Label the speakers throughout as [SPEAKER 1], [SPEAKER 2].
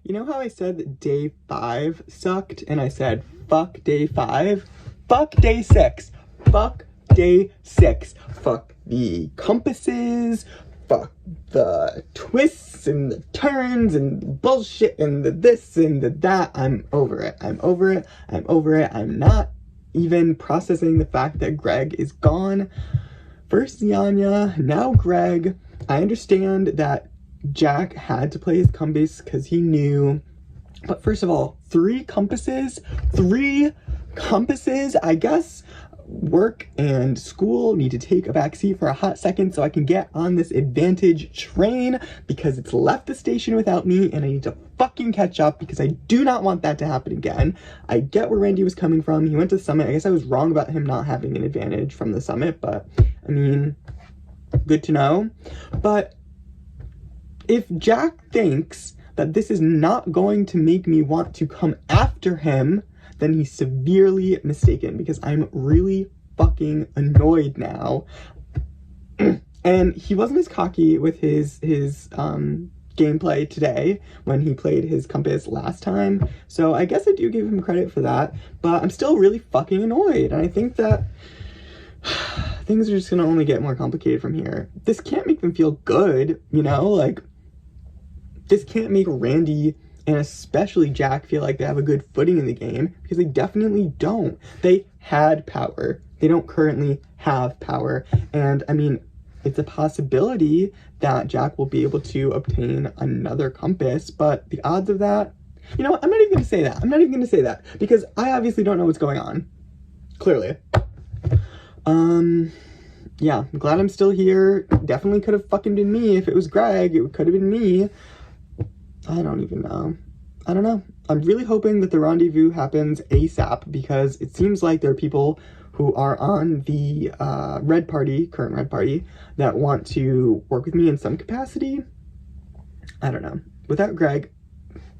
[SPEAKER 1] You know how I said that day 5 sucked and I said fuck day 5? Fuck day 6. Fuck day 6. Fuck the compasses. Fuck the twists and the turns and the bullshit and the this and the that. I'm over it. I'm over it. I'm over it. I'm not even processing the fact that Greg is gone. First Yanya, now Greg. I understand that Jack had to play his compass because he knew. But first of all, 3 compasses? 3 compasses? I guess work and school need to take a backseat for a hot second so I can get on this advantage train because it's left the station without me and I need to fucking catch up because I do not want that to happen again. I get where Randy was coming from. He went to the summit. I guess I was wrong about him not having an advantage from the summit, but I mean, good to know. But if Jack thinks that this is not going to make me want to come after him, then he's severely mistaken because I'm really fucking annoyed now. And he wasn't as cocky with his gameplay today when he played his compass last time. So I guess I do give him credit for that, but I'm still really fucking annoyed. And I think that things are just gonna only get more complicated from here. This can't make them feel good, you know? Like, this can't make Randy and especially Jack feel like they have a good footing in the game because they definitely don't. They had power. They don't currently have power. And I mean, it's a possibility that Jack will be able to obtain another compass, but the odds of that, you know what? I'm not even gonna say that. I'm not even gonna say that because I obviously don't know what's going on. Clearly. Yeah, I'm glad I'm still here. Definitely could have fucking been me. If it was Greg, it could have been me. I don't even know. I don't know. I'm really hoping that the rendezvous happens ASAP because it seems like there are people who are on the current Red Party, that want to work with me in some capacity. I don't know. Without Greg,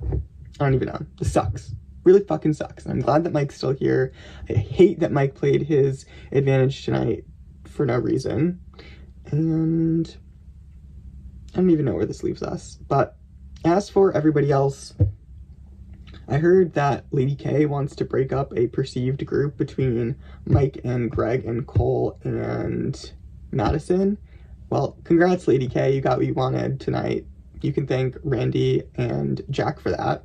[SPEAKER 1] I don't even know. This sucks. Really fucking sucks. And I'm glad that Mike's still here. I hate that Mike played his advantage tonight for no reason. And I don't even know where this leaves us. But as for everybody else, I heard that Lady K wants to break up a perceived group between Mike and Greg and Cole and Maddison. Well, congrats, Lady K. You got what you wanted tonight. You can thank Randy and Jack for that.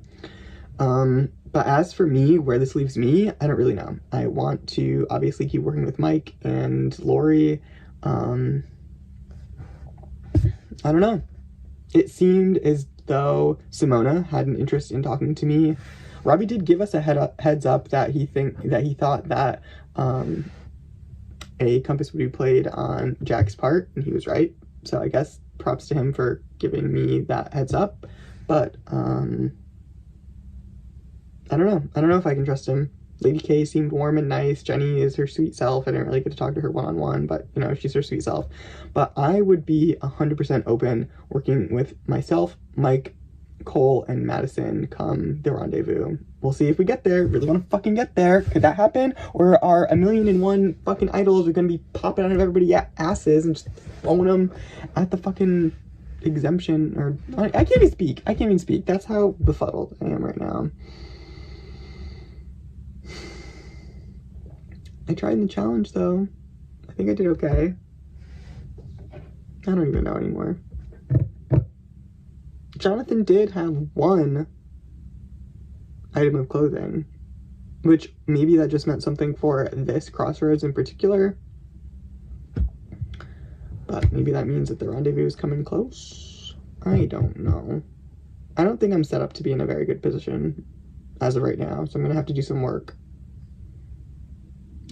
[SPEAKER 1] But as for me, where this leaves me, I don't really know. I want to obviously keep working with Mike and Lorrie. I don't know. It seemed as though Simona had an interest in talking to me. Robbie did give us a heads up that he thought that a compass would be played on Jack's part, and he was right. So I guess props to him for giving me that heads up. But I don't know. I don't know if I can trust him. Lady K seemed warm and nice. Jeni is her sweet self. I didn't really get to talk to her one-on-one, but, you know, she's her sweet self. But I would be 100% open working with myself, Mike, Cole, and Maddison come the rendezvous. We'll see if we get there. Really want to fucking get there. Could that happen? Or are 1,000,001 fucking idols are going to be popping out of everybody's asses and just throwing them at the fucking exemption? Or I can't even speak. I can't even speak. That's how befuddled I am right now. I tried in the challenge, though. I think I did okay. I don't even know anymore. Jonathan did have 1 item of clothing, which maybe that just meant something for this crossroads in particular. But maybe that means that the rendezvous is coming close. I don't know. I don't think I'm set up to be in a very good position as of right now, so I'm gonna have to do some work.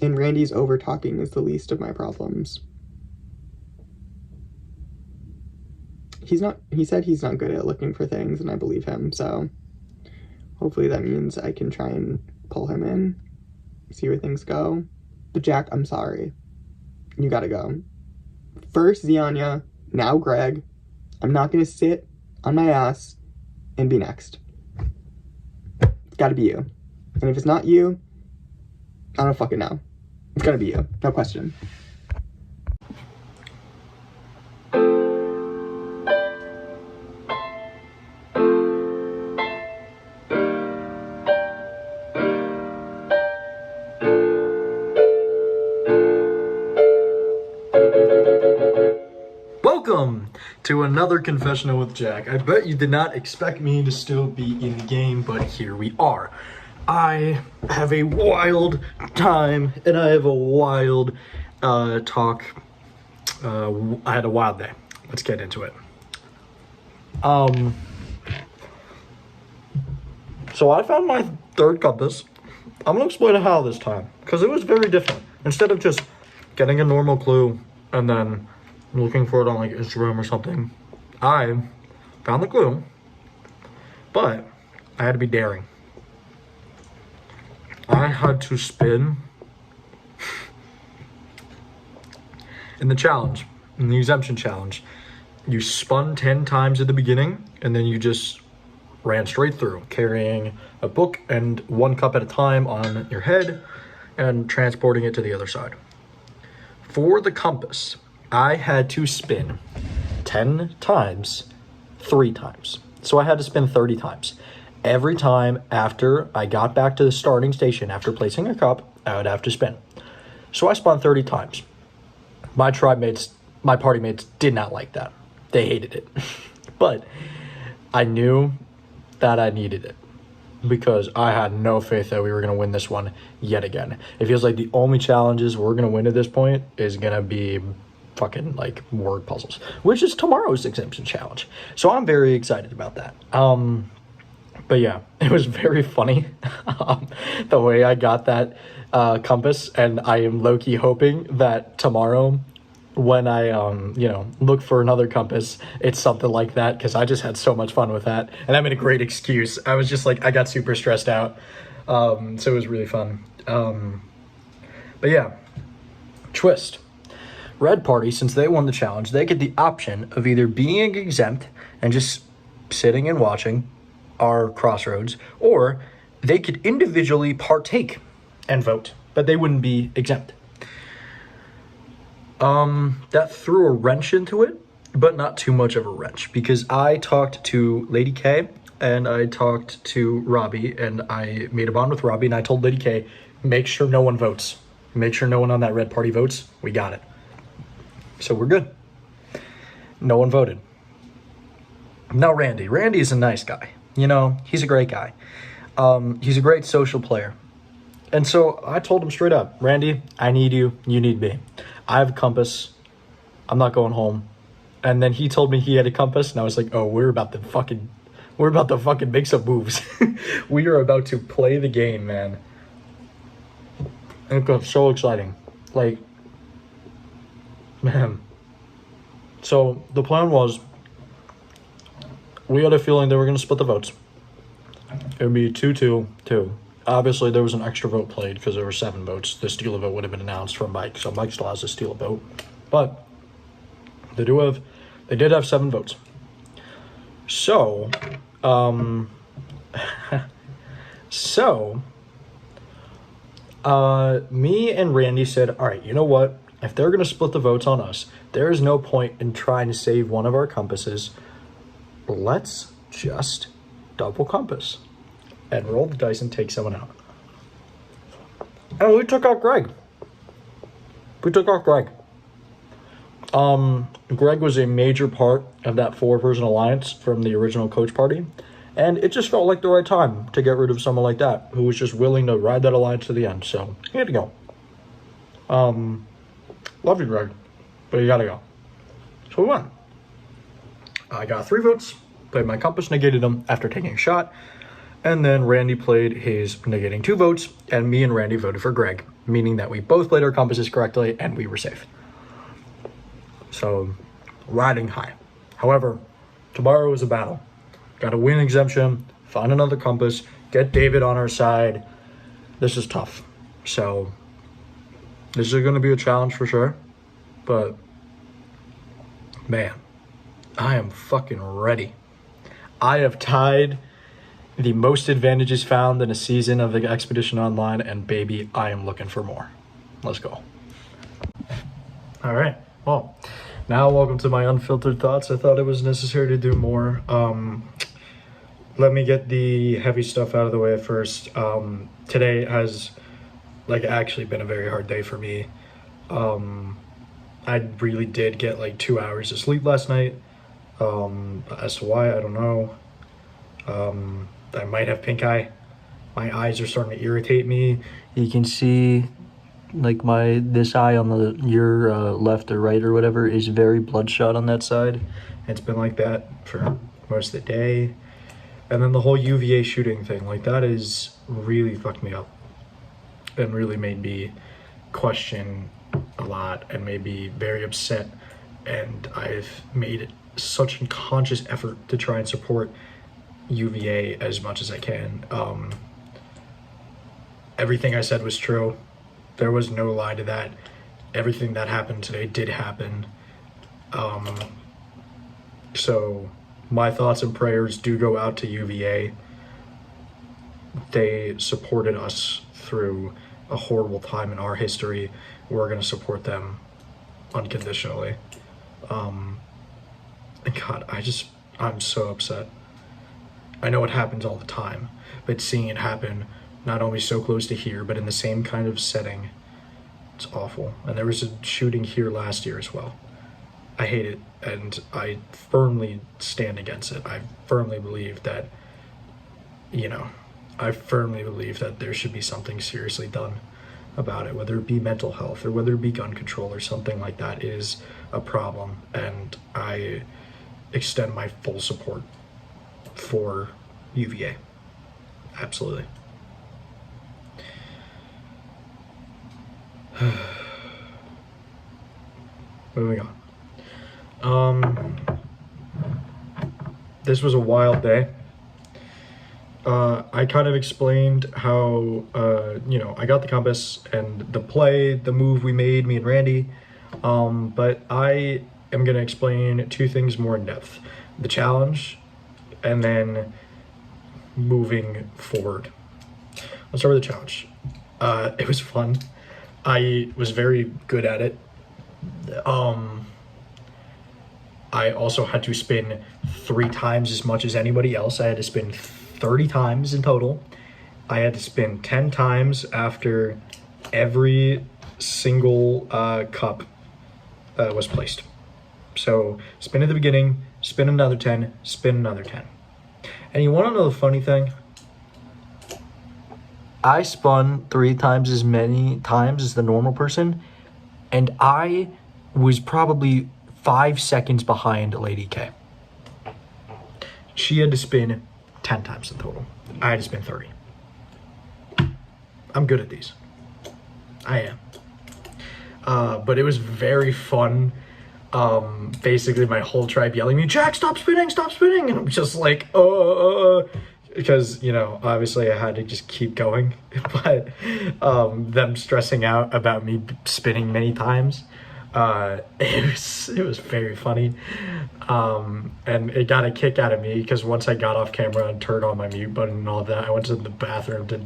[SPEAKER 1] And Randy's over-talking is the least of my problems. He said he's not good at looking for things, and I believe him, so hopefully that means I can try and pull him in, see where things go. But Jack, I'm sorry. You gotta go. First Zianya, now Greg. I'm not gonna sit on my ass and be next. It's gotta be you. And if it's not you, I don't fucking know. It's gonna be you, no question.
[SPEAKER 2] to another confessional with Jack. I bet you did not expect me to still be in the game, but here we are. I have a wild time, and I have a wild talk. I had a wild day. Let's get into it. So I found my third compass. I'm gonna explain how this time, because it was very different. Instead of just getting a normal clue and then looking for it on like Instagram or something, I found the clue, but I had to be daring. I had to spin in the challenge, in the exemption challenge. You spun 10 times at the beginning, and then you just ran straight through, carrying a book and one cup at a time on your head and transporting it to the other side. For the compass, I had to spin 10 times, 3 times. So I had to spin 30 times. Every time after I got back to the starting station, after placing a cup, I would have to spin. So I spun 30 times. My party mates did not like that. They hated it. But I knew that I needed it because I had no faith that we were going to win this one yet again. It feels like the only challenges we're going to win at this point is going to be fucking like word puzzles, which is tomorrow's exemption challenge. So I'm very excited about that. But yeah, it was very funny the way I got that compass, and I am low-key hoping that tomorrow when I look for another compass, it's something like that, because I just had so much fun with that, and I made a great excuse. I was just like, I got super stressed out, so it was really fun. But yeah, twist. Red party, since they won the challenge, they get the option of either being exempt and just sitting and watching our crossroads, or they could individually partake and vote, but they wouldn't be exempt. That threw a wrench into it, but not too much of a wrench, because I talked to Lady K and I talked to Robbie, and I made a bond with Robbie, and I told Lady K, make sure no one votes. Make sure no one on that red party votes. We got it. So we're good. No one voted. Now Randy. Randy is a nice guy. You know, he's a great guy. He's a great social player. And so I told him straight up, Randy, I need you. You need me. I have a compass. I'm not going home. And then he told me he had a compass, and I was like, oh, we're about to fucking make some moves. We are about to play the game, man. And it got so exciting. Like, man. So the plan was, we had a feeling they were going to split the votes. It would be 2-2-2. Obviously, there was an extra vote played because there were 7 votes. The steal a vote would have been announced from Mike, so Mike still has to steal a vote. But they did have 7 votes. So, me and Randy said, all right, you know what? If they're going to split the votes on us, there is no point in trying to save one of our compasses. Let's just double compass and roll the dice and take someone out. And we took out Greg. Greg was a major part of that 4-person alliance from the original coach party, and it just felt like the right time to get rid of someone like that who was just willing to ride that alliance to the end. So he had to go. Love you, Greg, but you gotta go. So we won. I got 3 votes, played my compass, negated them after taking a shot, and then Randy played his negating 2 votes, and me and Randy voted for Greg, meaning that we both played our compasses correctly and we were safe. So, riding high. However, tomorrow is a battle. Gotta win exemption, find another compass, get David on our side. This is tough. So, this is gonna be a challenge for sure, but man, I am fucking ready. I have tied the most advantages found in a season of the Expedition Online, and baby, I am looking for more. Let's go. All right, well, now welcome to my unfiltered thoughts. I thought it was necessary to do more. Let me get the heavy stuff out of the way first. Today has actually been a very hard day for me. I really did get 2 hours of sleep last night. As to why, I don't know. I might have pink eye. My eyes are starting to irritate me. You can see like this eye on your left or right or whatever is very bloodshot on that side. It's been like that for most of the day. And then the whole UVA shooting thing, like that is really fucked me up and really made me question a lot and made me very upset. And I've made such a conscious effort to try and support UVA as much as I can. Everything I said was true. There was no lie to that. Everything that happened today did happen. So my thoughts and prayers do go out to UVA. They supported us through a horrible time in our history. We're going to support them unconditionally. And God, I'm so upset. I know it happens all the time, but seeing it happen not only so close to here, but in the same kind of setting, it's awful. And there was a shooting here last year as well. I hate it, and I firmly stand against it. I firmly believe that, there should be something seriously done about it, whether it be mental health or whether it be gun control or something like that is a problem. And I extend my full support for UVA. Absolutely. Moving on. This was a wild day. I kind of explained how, I got the compass and the move we made, me and Randy. But I am going to explain two things more in depth. The challenge and then moving forward. Let's start with the challenge. It was fun. I was very good at it. I also had to spin 3 times as much as anybody else. I had to spin 30 times in total. I had to spin 10 times after every single cup was placed. So spin at the beginning, spin another 10, spin another 10. And you want to know the funny thing? I spun 3 times as many times as the normal person, and I was probably 5 seconds behind Lady K. She had to spin 10 times in total. I had to spin 30. I'm good at these. I am. But it was very fun. Basically my whole tribe yelling at me, Jack, stop spinning. And I'm just like, because, obviously I had to just keep going, but them stressing out about me spinning many times, it was very funny, and it got a kick out of me because once I got off camera and turned on my mute button and all that, I went to the bathroom to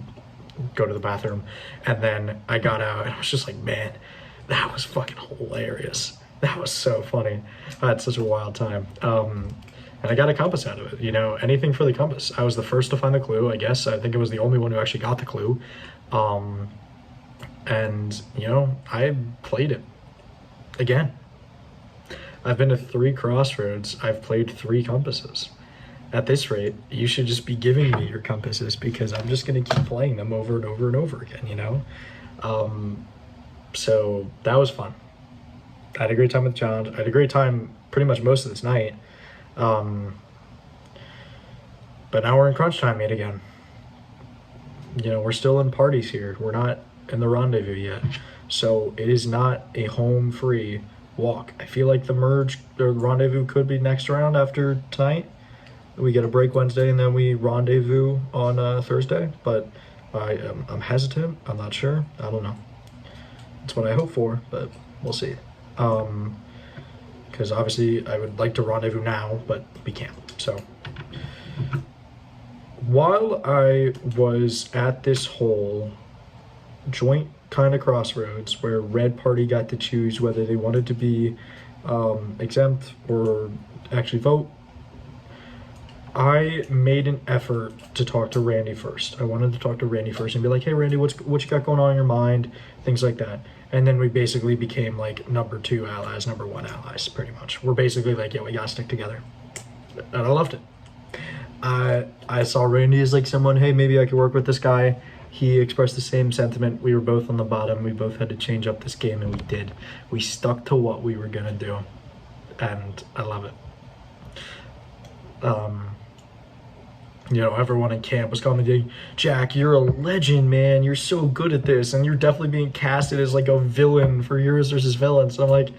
[SPEAKER 2] go to the bathroom, and then I got out and I was just like, man, that was fucking hilarious. That was so funny. I had such a wild time. And I got a compass out of it, anything for the compass. I was the first to find the clue, I guess. I think I was the only one who actually got the clue. And, I played it again. I've been to 3 crossroads. I've played 3 compasses. At this rate, you should just be giving me your compasses because I'm just going to keep playing them over and over and over again, So that was fun. I had a great time with the challenge. I had a great time pretty much most of this night. But now we're in crunch time yet again. We're still in parties here. We're not in the rendezvous yet. So it is not a home free walk. I feel like the rendezvous could be next round after tonight. We get a break Wednesday and then we rendezvous on Thursday. But I'm hesitant. I'm not sure. I don't know. It's what I hope for, but we'll see. Because obviously I would like to rendezvous now, but we can't. So while I was at this whole joint kind of crossroads where Red Party got to choose whether they wanted to be exempt or actually vote, I made an effort to talk to Randy first. I wanted to talk to Randy first and be like, hey Randy, what you got going on in your mind? Things like that. And then we basically became like number 2 allies, number 1 allies, pretty much. We're basically like, yeah, we gotta stick together. And I loved it. I saw Randy as like someone, hey, maybe I could work with this guy. He expressed the same sentiment. We were both on the bottom. We both had to change up this game, and we did. We stuck to what we were gonna do, and I love it. You know, everyone in camp was commenting, Jack, you're a legend, man. You're so good at this, and you're definitely being casted as like a villain for Heroes vs. Villains. I'm like,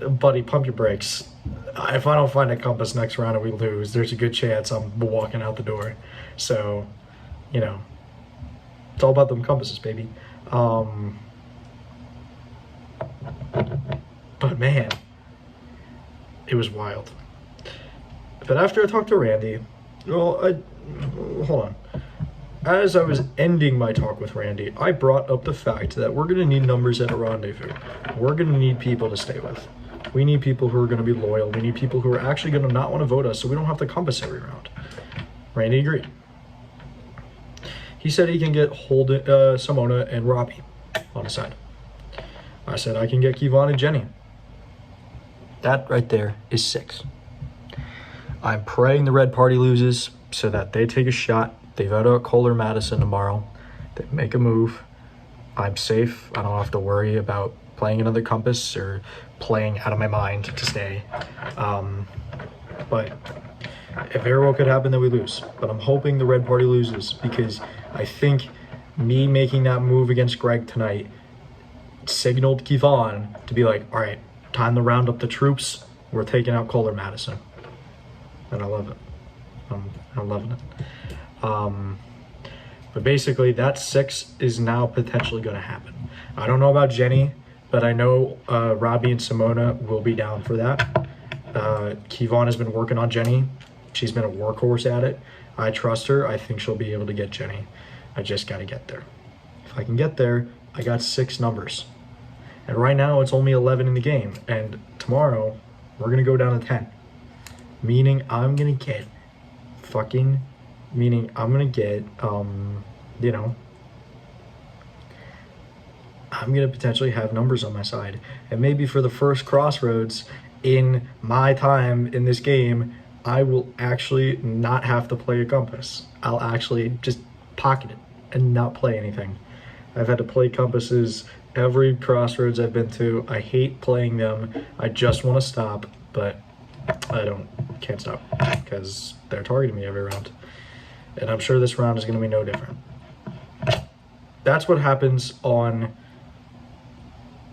[SPEAKER 2] buddy, pump your brakes. If I don't find a compass next round and we lose, there's a good chance I'm walking out the door. So, you know, it's all about them compasses, baby. But man, it was wild. But after I talked to Randy, well, hold on. As I was ending my talk with Randy, I brought up the fact that we're going to need numbers at a rendezvous. We're going to need people to stay with. We need people who are going to be loyal. We need people who are actually going to not want to vote us so we don't have to compass every round. Randy agreed. He said he can get Simona and Robbie on his side. I said I can get Kevon and Jeni. That right there is 6. I'm praying the red party loses so that they take a shot. They vote out Cole or Maddison tomorrow. They make a move. I'm safe. I don't have to worry about playing another compass or playing out of my mind to stay. But it very well could happen that we lose. But I'm hoping the red party loses because I think me making that move against Greg tonight signaled Kevon to be like, all right, time to round up the troops. We're taking out Cole or Maddison. And I love it. I'm loving it. But basically, that 6 is now potentially going to happen. I don't know about Jeni, but I know Robbie and Simona will be down for that. Kevon has been working on Jeni. She's been a workhorse at it. I trust her. I think she'll be able to get Jeni. I just got to get there. If I can get there, I got 6 numbers. And right now, it's only 11 in the game. And tomorrow, we're going to go down to 10. Meaning I'm going to get you know, I'm going to potentially have numbers on my side. And maybe for the first crossroads in my time in this game, I will actually not have to play a compass. I'll actually just pocket it and not play anything. I've had to play compasses every crossroads I've been to. I hate playing them. I just want to stop, but I can't stop because they're targeting me every round. And I'm sure this round is going to be no different. That's what happens on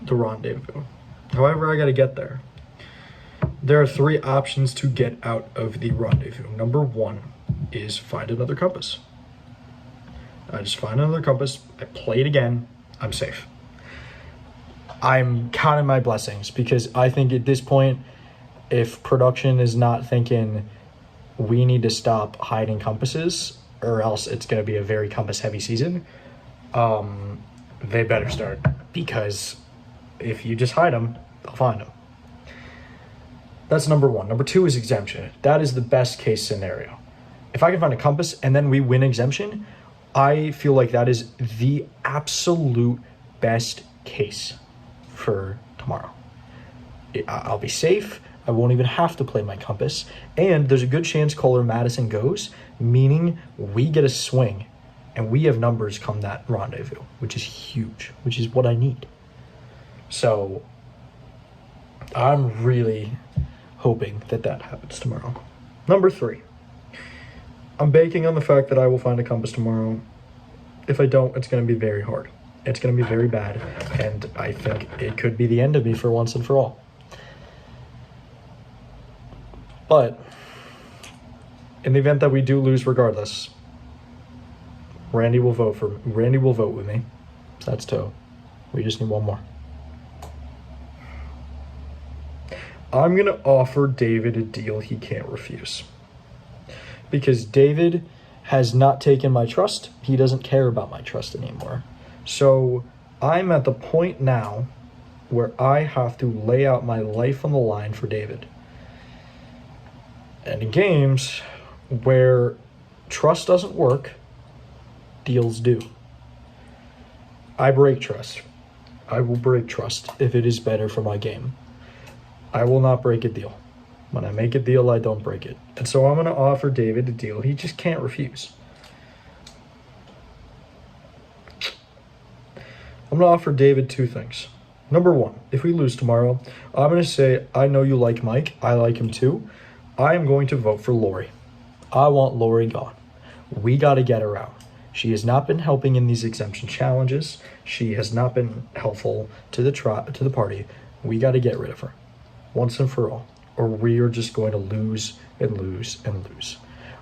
[SPEAKER 2] the rendezvous. However, I got to get there. There are 3 options to get out of the rendezvous. Number 1 is find another compass. I just find another compass. I play it again. I'm safe. I'm counting my blessings because I think at this point, if production is not thinking we need to stop hiding compasses or else it's going to be a very compass heavy season, they better start, because if you just hide them, they'll find them. That's number 1. Number 2 is exemption. That is the best case scenario. If I can find a compass and then we win exemption, I feel like that is the absolute best case for tomorrow. I'll be safe. I won't even have to play my compass. And there's a good chance Cole or Maddison goes, meaning we get a swing and we have numbers come that rendezvous, which is huge, which is what I need. So I'm really hoping that that happens tomorrow. Number 3, I'm banking on the fact that I will find a compass tomorrow. If I don't, it's going to be very hard. It's going to be very bad, and I think it could be the end of me for once and for all. But in the event that we do lose regardless, Randy will vote with me. So that's 2. We just need 1 more. I'm going to offer David a deal he can't refuse. Because David has not taken my trust. He doesn't care about my trust anymore. So I'm at the point now where I have to lay out my life on the line for David. And in games where trust doesn't work, deals do. I break trust. I will break trust if it is better for my game. I will not break a deal. When I make a deal, I don't break it. And so I'm going to offer David a deal he just can't refuse. I'm going to offer David two things. Number one, if we lose tomorrow, I'm going to say, I know you like Mike. I like him too. I am going to vote for Lorrie. I want Lorrie gone. We got to get her out. She has not been helping in these exemption challenges. She has not been helpful to the party. We got to get rid of her once and for all, or we are just going to lose and lose and lose.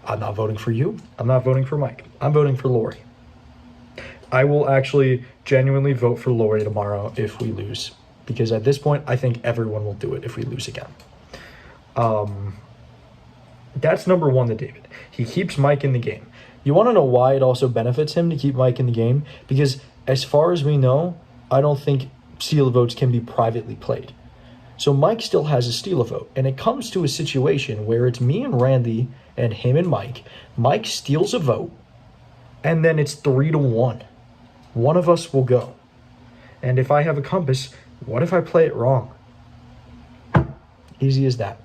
[SPEAKER 2] I'm not voting for you. I'm not voting for Mike. I'm voting for Lorrie. I will actually genuinely vote for Lorrie tomorrow if we lose, because at this point, I think everyone will do it if we lose again. That's number one to David. He keeps Mike in the game. You want to know why it also benefits him to keep Mike in the game? Because as far as we know, I don't think steal votes can be privately played. So Mike still has a steal a vote, and it comes to a situation where it's me and Randy and him and Mike. Mike steals a vote, and then it's 3-1. One of us will go. And if I have a compass, what if I play it wrong? Easy as that.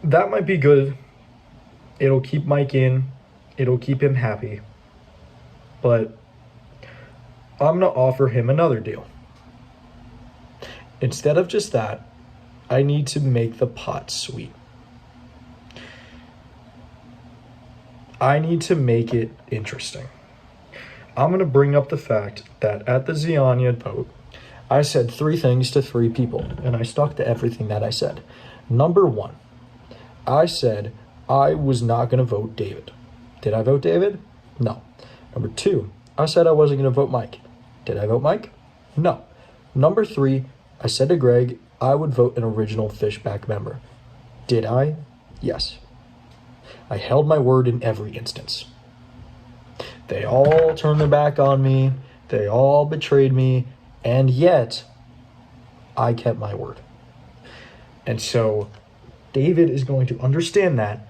[SPEAKER 2] That might be good. It'll keep Mike in. It'll keep him happy. But I'm going to offer him another deal. Instead of just that, I need to make the pot sweet. I need to make it interesting. I'm going to bring up the fact that at the Ziania vote, I said 3 things to 3 people, and I stuck to everything that I said. Number 1, I said I was not going to vote David. Did I vote David? No. Number 2, I said I wasn't going to vote Mike. Did I vote Mike? No. Number 3, I said to Greg I would vote an original Fishback member. Did I? Yes. I held my word in every instance. They all turned their back on me. They all betrayed me. And yet, I kept my word. And so, David is going to understand that.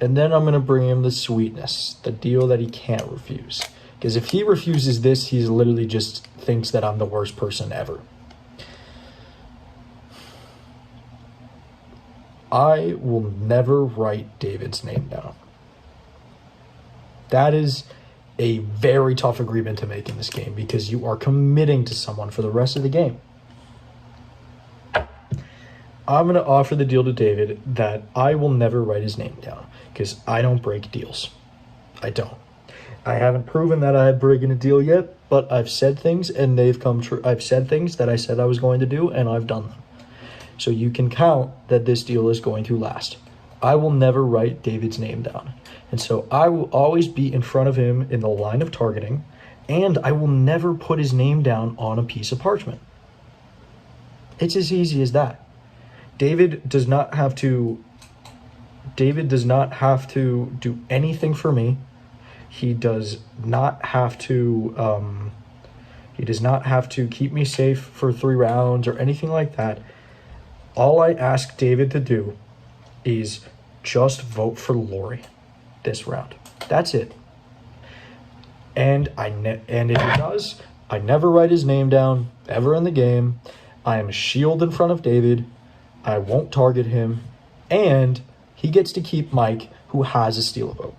[SPEAKER 2] And then I'm going to bring him the sweetness, the deal that he can't refuse. Because if he refuses this, he's literally just thinks that I'm the worst person ever. I will never write David's name down. That is a very tough agreement to make in this game because you are committing to someone for the rest of the game. I'm going to offer the deal to David that I will never write his name down because I don't break deals. I don't. I haven't proven that I'm breaking a deal yet, but I've said things and they've come true. I've said things that I said I was going to do and I've done them. So you can count that this deal is going to last. I will never write David's name down. And so I will always be in front of him in the line of targeting, and I will never put his name down on a piece of parchment. It's as easy as that. David does not have to do anything for me. He does not have to keep me safe for 3 rounds or anything like that. All I ask David to do is just vote for Lorrie this round. That's it. And if he does, I never write his name down ever in the game. I am a shield in front of David. I won't target him. And he gets to keep Mike, who has a steal a vote.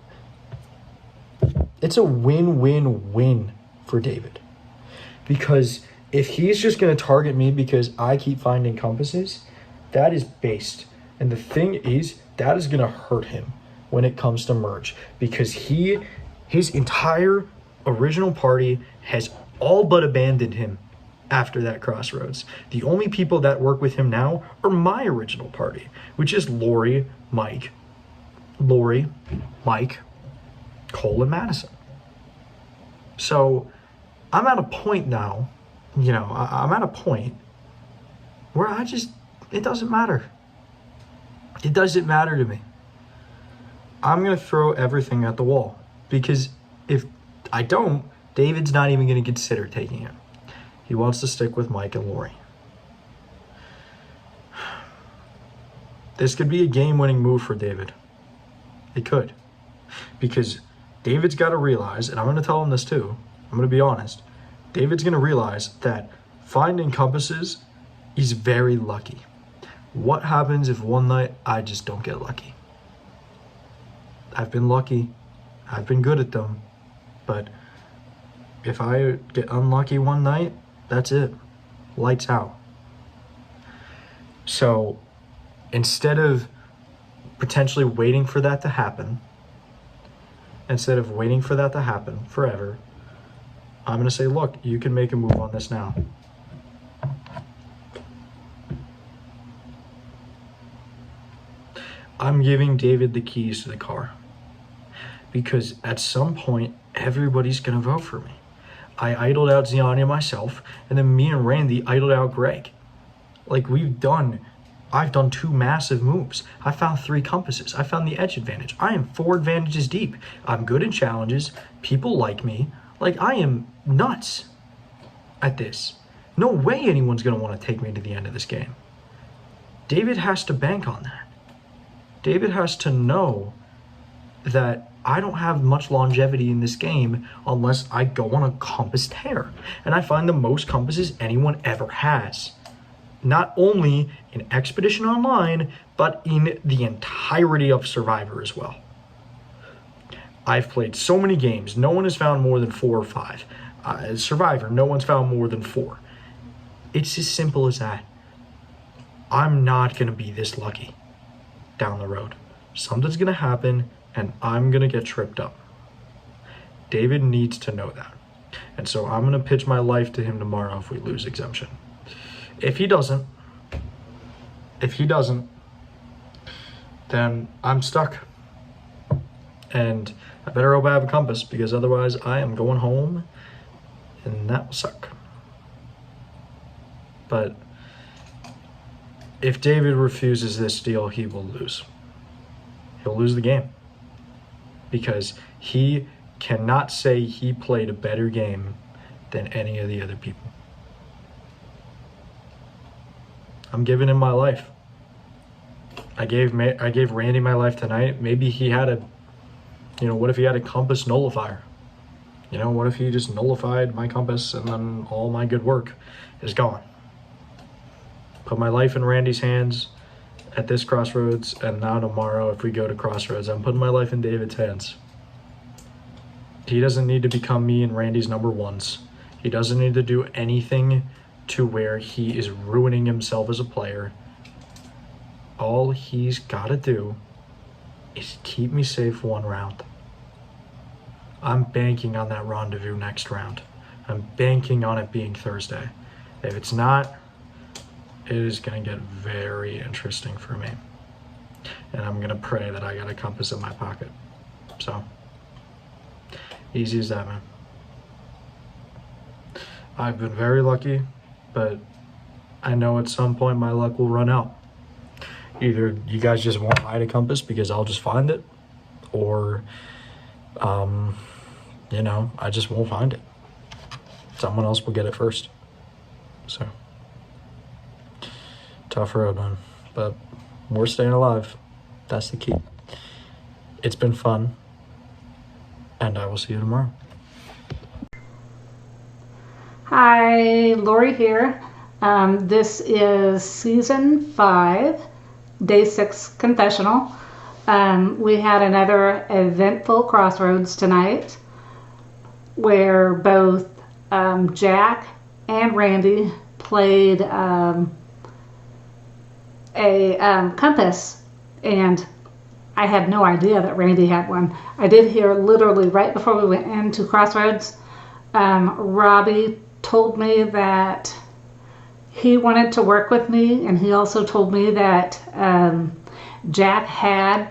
[SPEAKER 2] It's a win-win-win for David. Because if he's just going to target me because I keep finding compasses, that is based. And the thing is, that is going to hurt him when it comes to merge. Because his entire original party has all but abandoned him after that crossroads. The only people that work with him now are my original party, which is Lorrie, Mike, Cole, and Maddison. So I'm at a point now, I'm at a point where it doesn't matter. It doesn't matter to me. I'm going to throw everything at the wall because if I don't, David's not even going to consider taking it. He wants to stick with Mike and Lorrie. This could be a game-winning move for David. It could. Because David's got to realize, and I'm going to tell him this too, I'm going to be honest, David's going to realize that finding compasses is very lucky. What happens if one night I just don't get lucky? I've been lucky. I've been good at them. But if I get unlucky one night, that's it. Lights out. So instead of potentially waiting for that to happen, forever, I'm going to say, look, you can make a move on this now. I'm giving David the keys to the car. Because at some point, everybody's going to vote for me. I idled out Jeni myself, and then me and Randy idled out Greg. Like, I've done 2 massive moves. I found 3 compasses. I found the edge advantage. I am 4 advantages deep. I'm good in challenges. People like me. Like, I am nuts at this. No way anyone's going to want to take me to the end of this game. David has to bank on that. David has to know that I don't have much longevity in this game unless I go on a compass tear. And I find the most compasses anyone ever has. Not only in Expedition Online, but in the entirety of Survivor as well. I've played so many games, no one has found more than 4 or 5. Survivor, no one's found more than 4. It's as simple as that. I'm not going to be this lucky down the road. Something's going to happen, and I'm going to get tripped up. David needs to know that. And so I'm going to pitch my life to him tomorrow if we lose exemption. If he doesn't, then I'm stuck. And I better hope I have a compass, because otherwise I am going home, and that will suck. But if David refuses this deal, he will lose. He'll lose the game. Because he cannot say he played a better game than any of the other people. I'm giving him my life. I gave Randy my life tonight. Maybe he had what if he had a compass nullifier? What if he just nullified my compass and then all my good work is gone? Put my life in Randy's hands at this crossroads, and now tomorrow if we go to crossroads, I'm putting my life in David's hands. He doesn't need to become me and Randy's number ones. He doesn't need to do anything to where he is ruining himself as a player. All he's got to do is keep me safe 1 round. I'm banking on that rendezvous next round. I'm banking on it being Thursday. If it's not, it is going to get very interesting for me. And I'm going to pray that I got a compass in my pocket. So, easy as that, man. I've been very lucky, but I know at some point my luck will run out. Either you guys just won't hide a compass because I'll just find it, or, I just won't find it. Someone else will get it first. So, tough road, man. But we're staying alive. That's the key. It's been fun, and I will see you tomorrow.
[SPEAKER 3] Hi, Lorrie here. This is Season 5, Day 6 Confessional. We had another eventful crossroads tonight where both Jack and Randy played a compass, and I had no idea that Randy had one. I did hear literally right before we went into crossroads, Robbie told me that he wanted to work with me, and he also told me that Jack had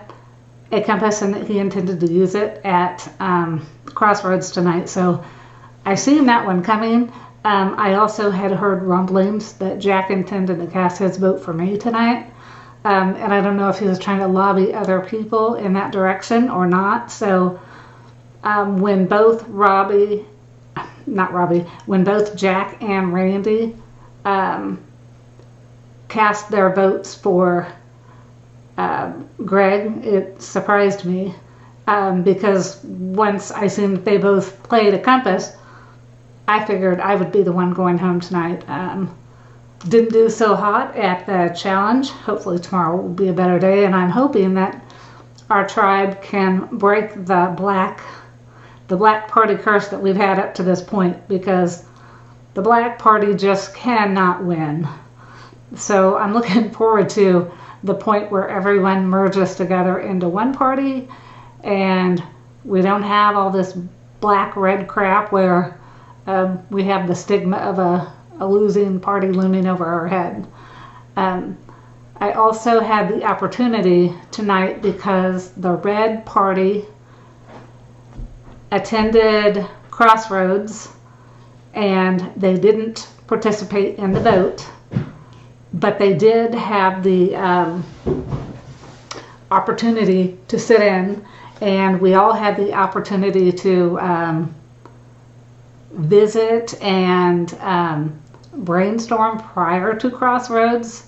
[SPEAKER 3] a compass and that he intended to use it at crossroads tonight. So I seen that one coming. I also had heard rumblings that Jack intended to cast his vote for me tonight. And I don't know if he was trying to lobby other people in that direction or not. So when both when both Jack and Randy cast their votes for Greg, it surprised me because once I seen that they both played a compass, I figured I would be the one going home tonight. didn't do so hot at the challenge. Hopefully tomorrow will be a better day, and I'm hoping that our tribe can break the black party curse that we've had up to this point, because the black party just cannot win. So I'm looking forward to the point where everyone merges together into one party and we don't have all this black-red crap where we have the stigma of a losing party looming over our head. I also had the opportunity tonight, because the red party attended Crossroads and they didn't participate in the vote, but they did have the opportunity to sit in, and we all had the opportunity to visit and brainstorm prior to Crossroads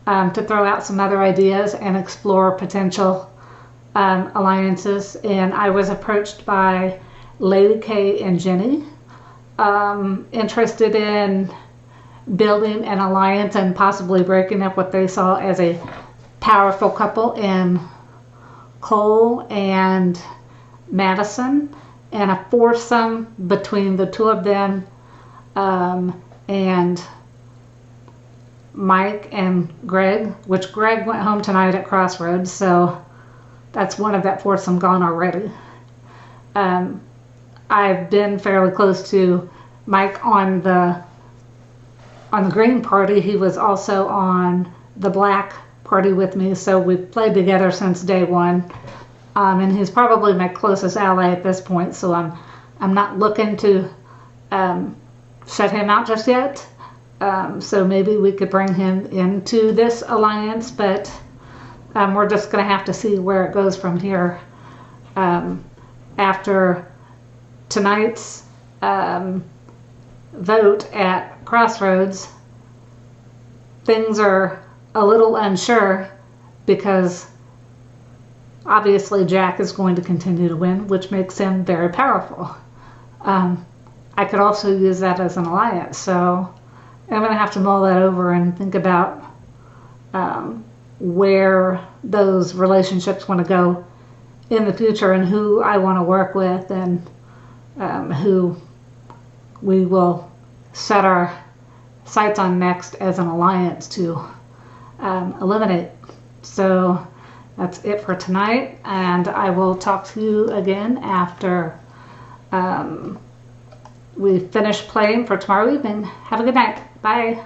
[SPEAKER 3] to throw out some other ideas and explore potential alliances. And I was approached by Lady K and Jeni, interested in building an alliance and possibly breaking up what they saw as a powerful couple in Cole and Maddison, and a foursome between the two of them and Mike and Greg, which Greg went home tonight at Crossroads, so that's one of that foursome gone already. I've been fairly close to Mike on the Green Party. He was also on the Black Party with me, so we've played together since day one. And he's probably my closest ally at this point, so I'm not looking to shut him out just yet. So maybe we could bring him into this alliance, but we're just going to have to see where it goes from here. After tonight's vote at Crossroads, things are a little unsure, because obviously Jack is going to continue to win, which makes him very powerful. I could also use that as an alliance, so I'm going to have to mull that over and think about where those relationships want to go in the future, and who I want to work with, and who we will set our sights on next as an alliance to eliminate. So that's it for tonight, and I will talk to you again after we finish playing for tomorrow evening. Have a good night. Bye.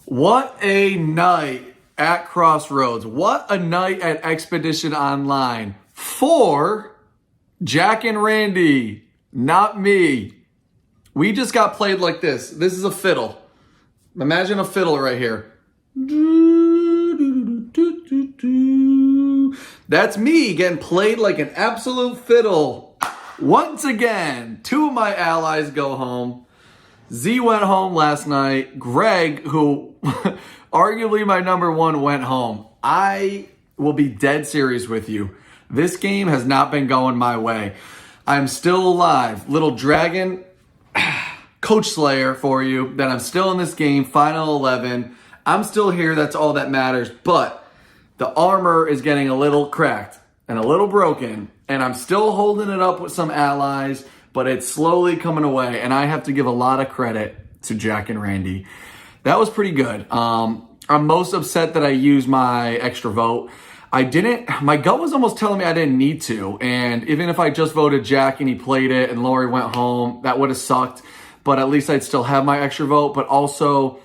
[SPEAKER 4] What a night at Crossroads. What a night at Expedition Online for Jack and Randy, not me. We just got played like this. This is a fiddle. Imagine a fiddle right here. That's me getting played like an absolute fiddle. Once again, two of my allies go home. Z went home last night. Greg, who arguably my number one, went home. I will be dead serious with you. This game has not been going my way. I'm still alive. Little dragon, Coach Slayer for you, that I'm still in this game, Final 11. I'm still here. That's all that matters. But the armor is getting a little cracked and a little broken. And I'm still holding it up with some allies, but it's slowly coming away. And I have to give a lot of credit to Jack and Randy. That was pretty good. I'm most upset that I used my extra vote. My gut was almost telling me I didn't need to. And even if I just voted Jack and he played it and Lorrie went home, that would have sucked. But at least I'd still have my extra vote. But also,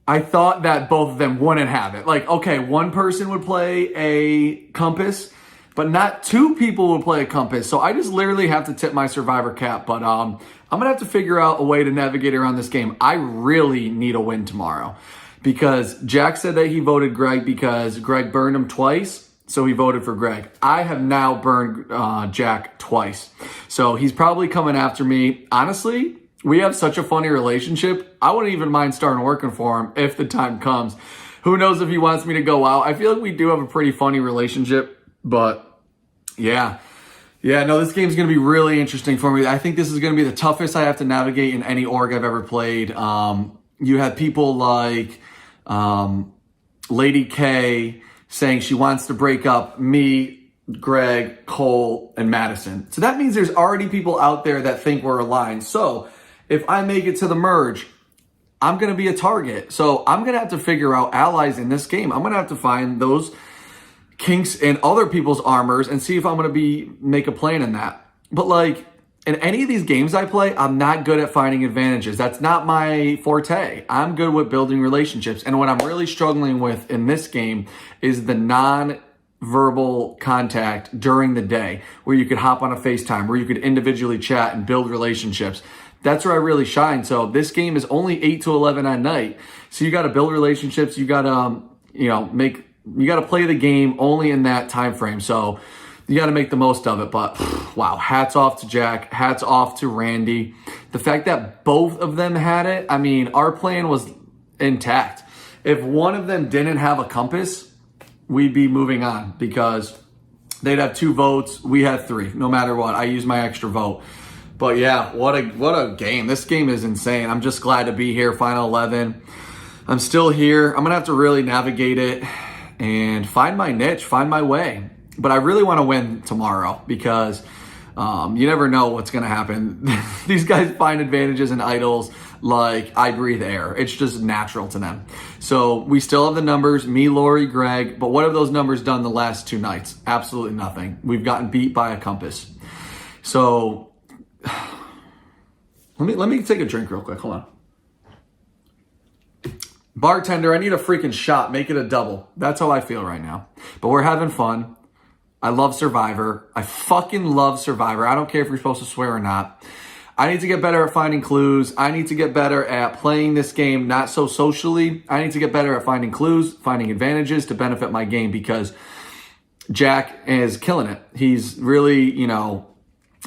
[SPEAKER 4] I thought that both of them wouldn't have it. Like, okay, one person would play a compass, but not two people would play a compass. So I just literally have to tip my survivor cap. But I'm going to have to figure out a way to navigate around this game. I really need a win tomorrow, because Jack said that he voted Greg because Greg burned him twice. So he voted for Greg. I have now burned Jack twice. So he's probably coming after me. Honestly, we have such a funny relationship. I wouldn't even mind starting working for him if the time comes. Who knows if he wants me to go out. I feel like we do have a pretty funny relationship, but yeah, no, this game's going to be really interesting for me. I think this is going to be the toughest I have to navigate in any org I've ever played. You had people like Lady K saying she wants to break up me, Greg, Cole, and Maddison. So that means there's already people out there that think we're aligned. So if I make it to the merge, I'm going to be a target. So I'm going to have to figure out allies in this game. I'm going to have to find those kinks in other people's armors and see if I'm going to make a plan in that. But like in any of these games I play, I'm not good at finding advantages. That's not my forte. I'm good with building relationships. And what I'm really struggling with in this game is the non-verbal contact during the day, where you could hop on a FaceTime, where you could individually chat and build relationships. That's where I really shine. So this game is only 8 to 11 at night. So you got to build relationships. You got to, you got to play the game only in that time frame. So you got to make the most of it. But wow, hats off to Jack. Hats off to Randy. The fact that both of them had it, I mean, our plan was intact. If one of them didn't have a compass, we'd be moving on because they'd have 2 votes. We had 3. No matter what, I used my extra vote. But yeah, what a game. This game is insane. I'm just glad to be here, Final 11. I'm still here. I'm going to have to really navigate it and find my niche, find my way. But I really want to win tomorrow because you never know what's going to happen. These guys find advantages in idols like I breathe air. It's just natural to them. So we still have the numbers, me, Lorrie, Greg. But what have those numbers done the last 2 nights? Absolutely nothing. We've gotten beat by a compass. So let me take a drink real quick. Hold on. Bartender, I need a freaking shot. Make it a double. That's how I feel right now. But we're having fun. I love Survivor. I fucking love Survivor. I don't care if you're supposed to swear or not. I need to get better at finding clues. I need to get better at playing this game not so socially. I need to get better at finding clues, finding advantages to benefit my game because Jack is killing it. He's really,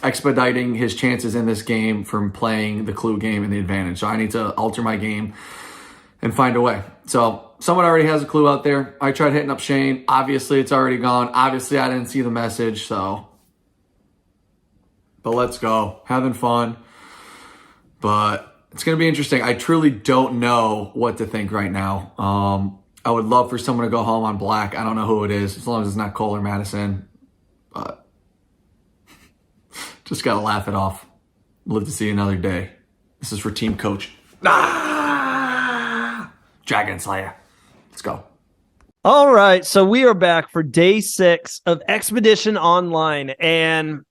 [SPEAKER 4] expediting his chances in this game from playing the clue game and the advantage. So I need to alter my game and find a way. So someone already has a clue out there. I tried hitting up Shane. Obviously, it's already gone. Obviously, I didn't see the message. But let's go. Having fun. But it's going to be interesting. I truly don't know what to think right now. I would love for someone to go home on black. I don't know who it is, as long as it's not Cole or Maddison. But just got to laugh it off. Live to see another day. This is for team coach. Dragon Slayer. Let's go.
[SPEAKER 5] All right, so we are back for day 6 of Expedition Online, and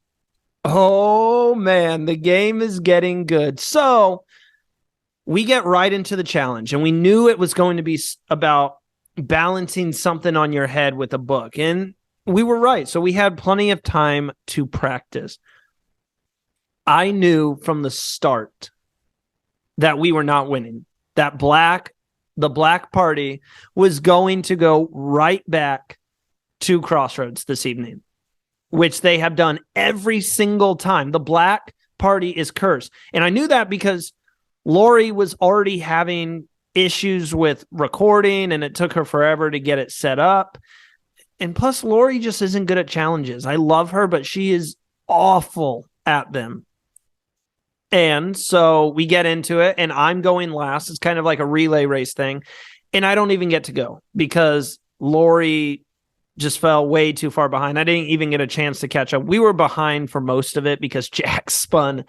[SPEAKER 5] oh man, the game is getting good. So we get right into the challenge, and we knew it was going to be about balancing something on your head with a book, and we were right. So we had plenty of time to practice. I knew from the start that we were not winning, that the black party was going to go right back to Crossroads this evening, which they have done every single time. The black party is cursed. And I knew that because Lorrie was already having issues with recording and it took her forever to get it set up. And plus, Lorrie just isn't good at challenges. I love her, but she is awful at them. And so we get into it, and I'm going last. It's kind of like a relay race thing. And I don't even get to go because Lorrie just fell way too far behind. I didn't even get a chance to catch up. We were behind for most of it because Jack spun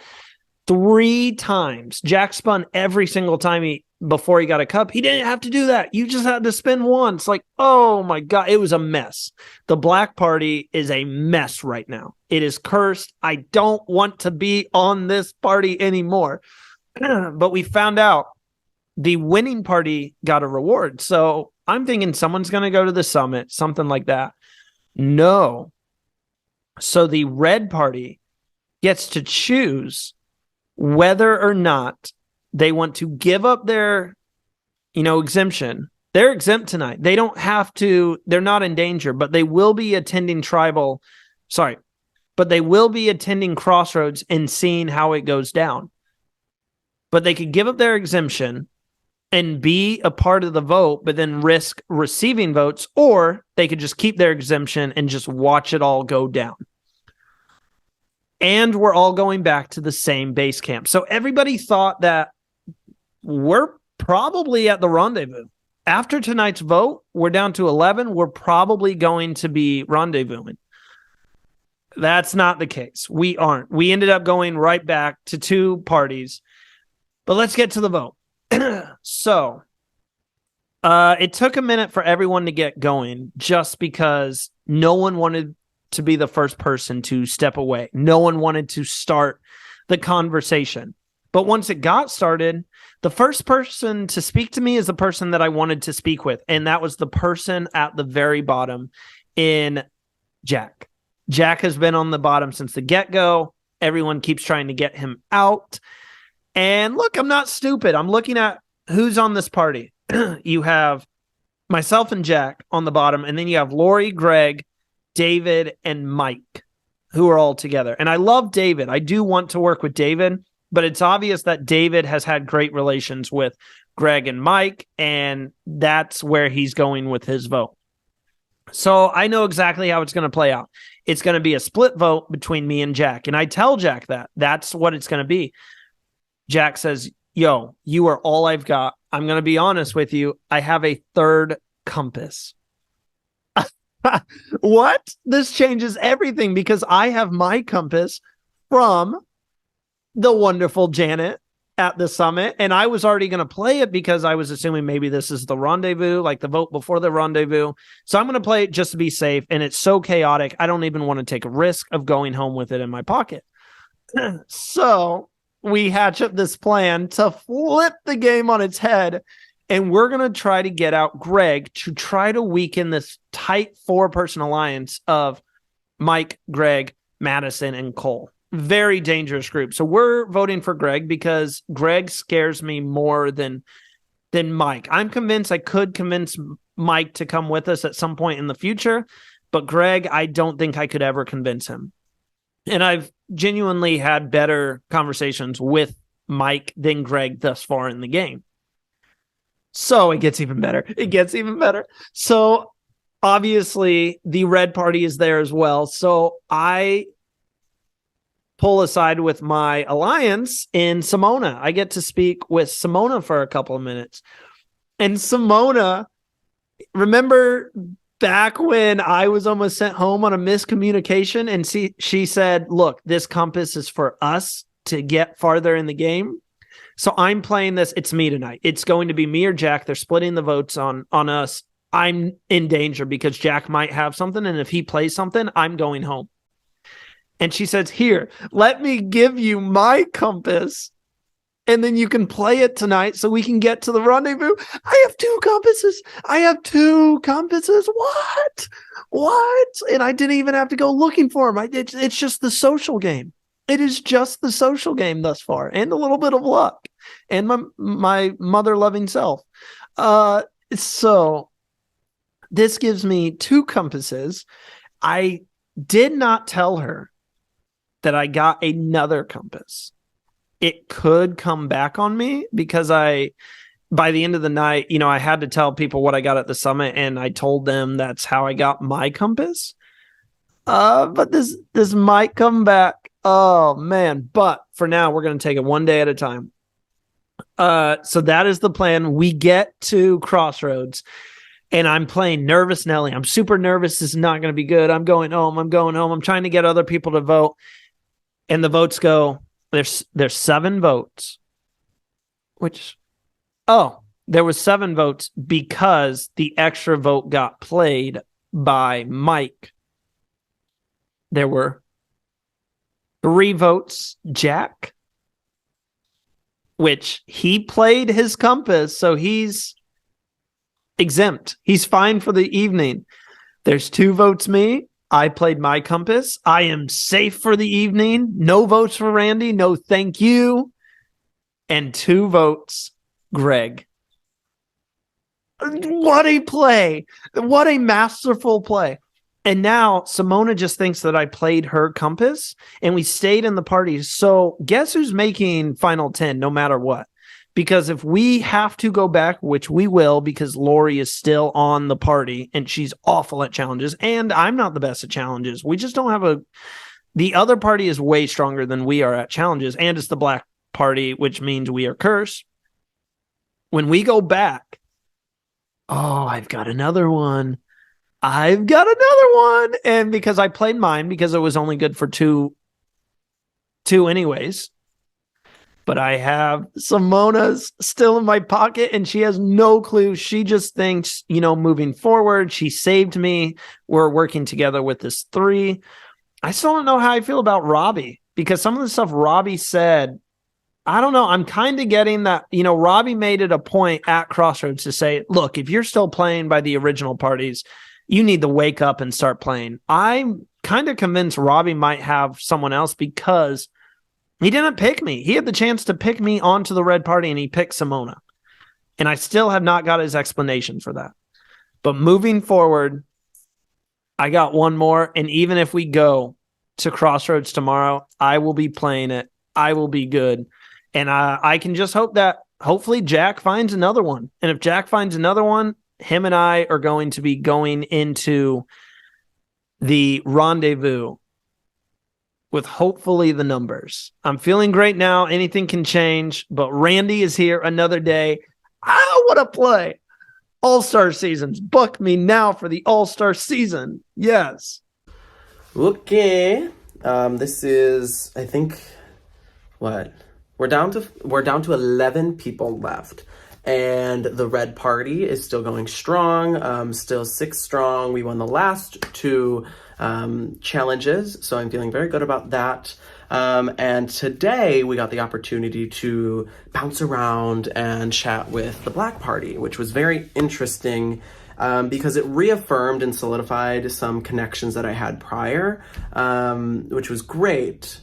[SPEAKER 5] 3 times. Jack spun every single time before he got a cup. He didn't have to do that. You just had to spin once. Like, oh my God, it was a mess. The black party is a mess right now. It is cursed. I don't want to be on this party anymore. But we found out the winning party got a reward. So I'm thinking someone's going to go to the summit, something like that. No. So the red party gets to choose whether or not they want to give up their, exemption. They're exempt tonight. They don't have to, they're not in danger, but they will be attending they will be attending Crossroads and seeing how it goes down. But they could give up their exemption and be a part of the vote, but then risk receiving votes, or they could just keep their exemption and just watch it all go down. And we're all going back to the same base camp. So everybody thought that we're probably at the rendezvous. After tonight's vote, we're down to 11. We're probably going to be rendezvousing. That's not the case. We aren't. We ended up going right back to 2 parties. But let's get to the vote. So, it took a minute for everyone to get going just because no one wanted to be the first person to step away. No one wanted to start the conversation. But once it got started, the first person to speak to me is the person that I wanted to speak with. And that was the person at the very bottom in Jack. Jack has been on the bottom since the get-go. Everyone keeps trying to get him out. And look, I'm not stupid. I'm looking at who's on this party. You have myself and Jack on the bottom, and then you have Lorrie, Greg, David, and Mike, who are all together. And I love David. I do want to work with David, but it's obvious that David has had great relations with Greg and Mike, and that's where he's going with his vote. So I know exactly how it's going to play out. It's going to be a split vote between me and Jack. And I tell Jack that. That's what it's going to be. Jack says, yo, you are all I've got. I'm going to be honest with you. I have a third compass. What? This changes everything because I have my compass from the wonderful Janet at the summit. And I was already going to play it because I was assuming maybe this is the rendezvous, like the vote before the rendezvous. So I'm going to play it just to be safe. And it's so chaotic. I don't even want to take a risk of going home with it in my pocket. So we hatch up this plan to flip the game on its head. And we're going to try to get out Greg to try to weaken this tight 4-person alliance of Mike, Greg, Maddison, and Cole. Very dangerous group. So we're voting for Greg because Greg scares me more than Mike. I'm convinced I could convince Mike to come with us at some point in the future, but Greg, I don't think I could ever convince him. And I've genuinely had better conversations with Mike than Greg thus far in the game. So it gets even better. It gets even better. So obviously the red party is there as well. So I pull aside with my alliance in Simona. I get to speak with Simona for a couple of minutes. And Simona, remember back when I was almost sent home on a miscommunication and she said, look, this compass is for us to get farther in the game. So I'm playing this. It's me tonight. It's going to be me or Jack. They're splitting the votes on us. I'm in danger because Jack might have something. And if he plays something, I'm going home. And she says, here, let me give you my compass. And then you can play it tonight so we can get to the rendezvous. I have 2 compasses. I have 2 compasses. What? And I didn't even have to go looking for them. It's just the social game. It is just the social game thus far, and a little bit of luck, and my mother-loving self. So this gives me 2 compasses. I did not tell her that I got another compass. It could come back on me because by the end of the night, I had to tell people what I got at the summit, and I told them that's how I got my compass. But this might come back. Oh, man. But for now, we're going to take it one day at a time. So that is the plan. We get to Crossroads, and I'm playing Nervous Nelly. I'm super nervous. This is not going to be good. I'm going home. I'm trying to get other people to vote. And the votes go, there's 7 votes. There was 7 votes because the extra vote got played by Mike. There were 3 votes, Jack, which he played his compass, so he's exempt. He's fine for the evening. There's 2 votes, me. I played my compass. I am safe for the evening. No votes for Randy. No thank you. And 2 votes, Greg. What a play. What a masterful play. And now Simona just thinks that I played her compass and we stayed in the party. So guess who's making final 10 no matter what? Because if we have to go back, which we will, because Lorrie is still on the party and she's awful at challenges. And I'm not the best at challenges. We just don't have the other party is way stronger than we are at challenges. And it's the black party, which means we are cursed. when we go back, I've got another one. And because I played mine because it was only good for two anyways. But I have Simona's still in my pocket and she has no clue. She just thinks, moving forward, she saved me. We're working together with this 3. I still don't know how I feel about Robbie because some of the stuff Robbie said, I don't know. I'm kind of getting that, Robbie made it a point at Crossroads to say, look, if you're still playing by the original parties, you need to wake up and start playing. I'm kind of convinced Robbie might have someone else because he didn't pick me. He had the chance to pick me onto the red party and he picked Simona. And I still have not got his explanation for that. But moving forward, I got one more. And even if we go to Crossroads tomorrow, I will be playing it. I will be good. And I can just hope that hopefully Jack finds another one. And if Jack finds another one, him and I are going to be going into the rendezvous with hopefully the numbers. I'm feeling great now. Anything can change, but Randy is here another day. I want to play All-Star seasons. Book me now for the All-Star season. Yes.
[SPEAKER 1] Okay. This is, I think, what? We're down to 11 people left. And the red party is still going strong, still 6 strong. We won the last 2 challenges, so I'm feeling very good about that. And today we got the opportunity to bounce around and chat with the black party, which was very interesting because it reaffirmed and solidified some connections that I had prior, which was great.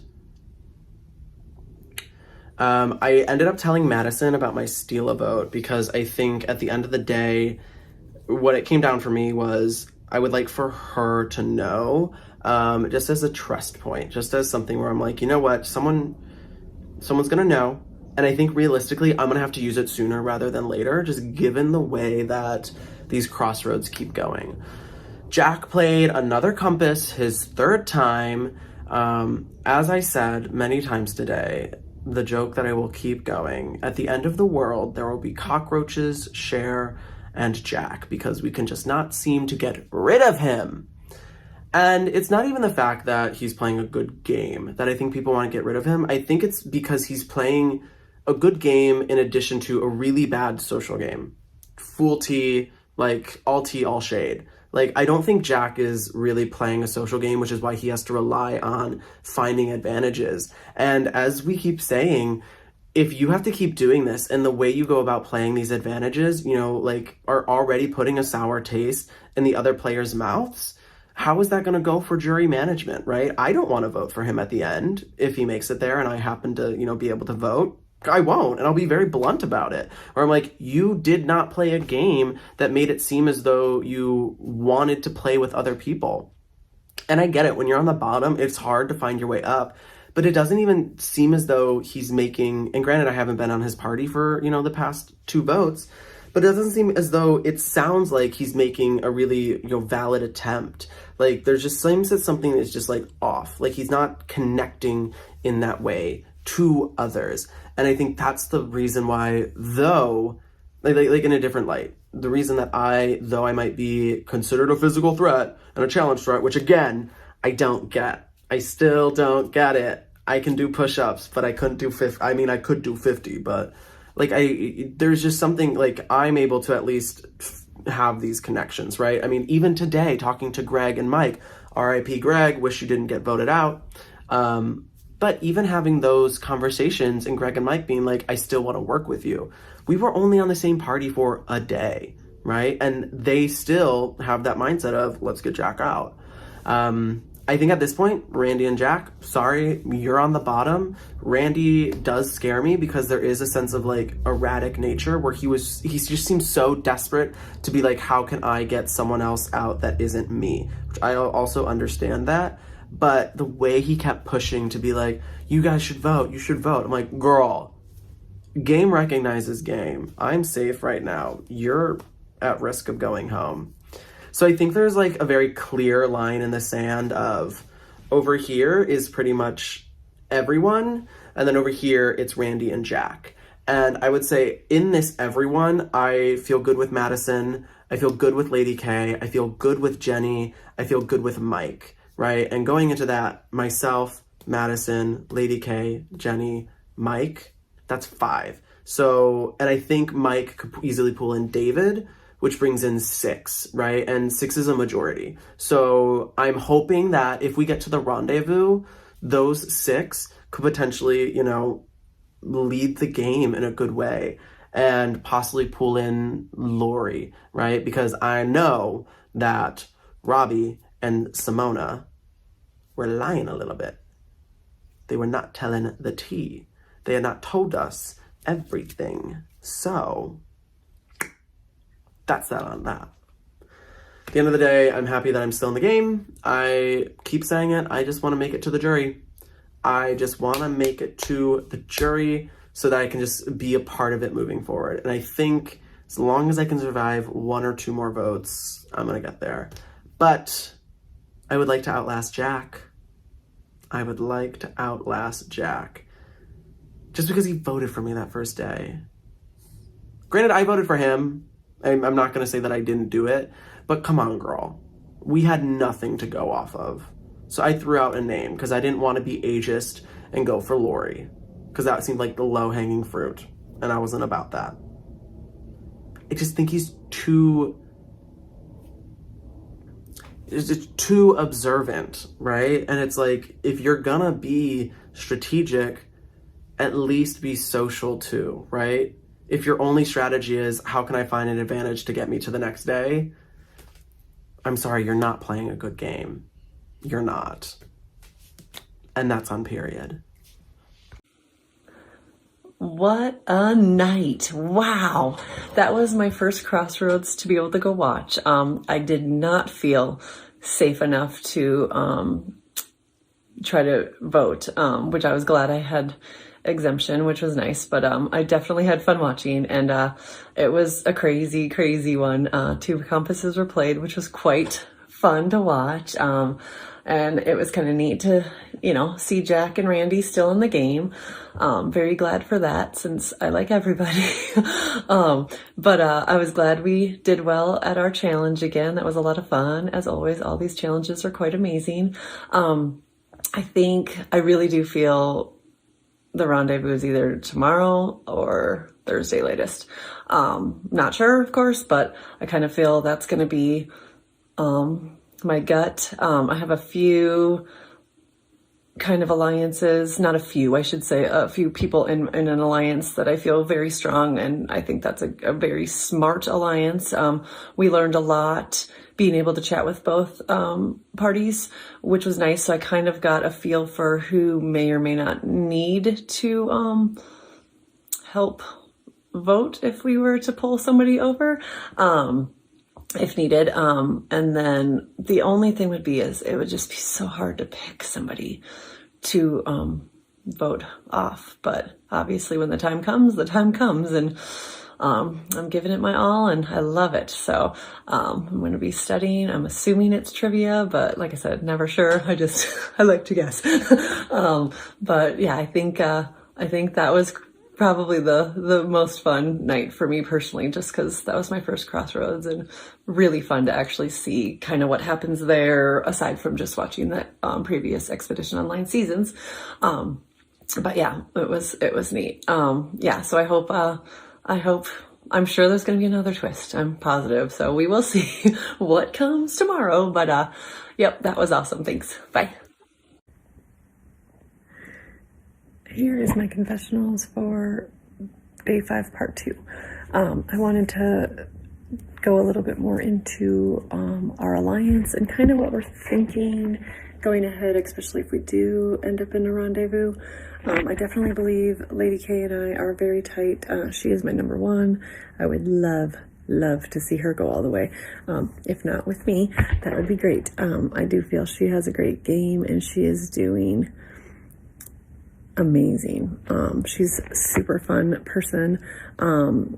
[SPEAKER 1] I ended up telling Maddison about my steal a vote because I think at the end of the day, what it came down for me was I would like for her to know, just as a trust point, just as something where I'm like, you know what, someone's gonna know. And I think realistically, I'm gonna have to use it sooner rather than later, just given the way that these crossroads keep going. Jack played another compass, his 3rd time. As I said many times today, the joke that I will keep going, at the end of the world, there will be cockroaches, Cher, and Jack, because we can just not seem to get rid of him. And it's not even the fact that he's playing a good game that I think people want to get rid of him. I think it's because he's playing a good game in addition to a really bad social game. Full tea, like all tea, all shade. Like, I don't think Jack is really playing a social game, which is why he has to rely on finding advantages. And as we keep saying, if you have to keep doing this and the way you go about playing these advantages, are already putting a sour taste in the other players' mouths, how is that going to go for jury management, right? I don't want to vote for him at the end if he makes it there and I happen to, be able to vote. I won't, and I'll be very blunt about it. Or I'm like, you did not play a game that made it seem as though you wanted to play with other people. And I get it, when you're on the bottom, it's hard to find your way up. But it doesn't even seem as though he's making, and granted, I haven't been on his party for, the past 2 votes, but it doesn't seem as though it sounds like he's making a really, valid attempt. Like, there's just seems that something is just, off. Like, he's not connecting in that way to others. And I think that's the reason why, though, like in a different light, the reason that though I might be considered a physical threat and a challenge threat, which again, I don't get. I still don't get it. I can do push-ups, but I couldn't do 50. I mean, I could do 50, but there's just something I'm able to at least have these connections, right? I mean, even today, talking to Greg and Mike, RIP Greg, wish you didn't get voted out. But even having those conversations and Greg and Mike being like, I still want to work with you. We were only on the same party for a day, right? And they still have that mindset of, let's get Jack out. I think at this point, Randy and Jack, sorry, you're on the bottom. Randy does scare me because there is a sense of erratic nature where he just seems so desperate to be like, how can I get someone else out that isn't me? Which I also understand that. But the way he kept pushing to be like, you guys should vote, you should vote. I'm like, girl, game recognizes game. I'm safe right now. You're at risk of going home. So I think there's a very clear line in the sand of over here is pretty much everyone. And then over here, it's Randy and Jack. And I would say in this everyone, I feel good with Maddison. I feel good with Lady K. I feel good with Jeni. I feel good with Mike, right? And going into that, myself, Maddison, Lady K, Jeni, Mike, that's 5. So, and I think Mike could easily pull in David, which brings in 6, right? And 6 is a majority. So I'm hoping that if we get to the rendezvous, those 6 could potentially, you know, lead the game in a good way and possibly pull in Lorrie, right? Because I know that Robbie and Simona were lying a little bit. They were not telling the tea. They had not told us everything. So that's that on that. At the end of the day, I'm happy that I'm still in the game. I keep saying it. I just want to make it to the jury. I just want to make it to the jury so that I can just be a part of it moving forward. And I think as long as I can survive 1 or 2 more votes, I'm going to get there. But I would like to outlast Jack. I would like to outlast Jack. Just because he voted for me that first day. Granted, I voted for him. I'm not going to say that I didn't do it. But come on, girl. We had nothing to go off of. So I threw out a name because I didn't want to be ageist and go for Lorrie, because that seemed like the low-hanging fruit, and I wasn't about that. I just think he's too observant, right? And it's like, if you're gonna be strategic, at least be social too, right? If your only strategy is, how can I find an advantage to get me to the next day? I'm sorry, you're not playing a good game. You're not. And that's on period.
[SPEAKER 6] What a night. Wow. That was my first Crossroads to be able to go watch. I did not feel safe enough to try to vote, which I was glad I had exemption, which was nice, but I definitely had fun watching, and it was a crazy, crazy one. 2 compasses were played, which was quite fun to watch. And it was kind of neat to, you know, see Jack and Randy still in the game. Very glad for that, since I like everybody. But I was glad we did well at our challenge again. That was a lot of fun. As always, all these challenges are quite amazing. I think I really do feel the rendezvous is either tomorrow or Thursday latest. Not sure, of course, but I kind of feel that's going to be my gut. I have a few kind of alliances, not a few, I should say, a few people in an alliance that I feel very strong, and I think that's a very smart alliance. We learned a lot being able to chat with both parties, which was nice. So I kind of got a feel for who may or may not need to help vote if we were to pull somebody over. If needed. And then the only thing would be is it would just be so hard to pick somebody to vote off. But obviously when the time comes, and I'm giving it my all and I love it. So I'm going to be studying. I'm assuming it's trivia, but like I said, never sure. I like to guess. But yeah, I think that was probably the most fun night for me personally, just because that was my first Crossroads, and really fun to actually see kind of what happens there, aside from just watching the previous Expedition Online seasons. But yeah, it was neat. Yeah, so I hope, I'm sure there's going to be another twist. I'm positive. So we will see what comes tomorrow. But yep, that was awesome. Thanks. Bye. Here is my confessionals for day 5, part 2. I wanted to go a little bit more into our alliance and kind of what we're thinking going ahead, especially if we do end up in a rendezvous. I definitely believe Lady K and I are very tight. She is my number 1. I would love to see her go all the way. If not with me, that would be great. I do feel she has a great game and she is doing amazing. She's a super fun person. And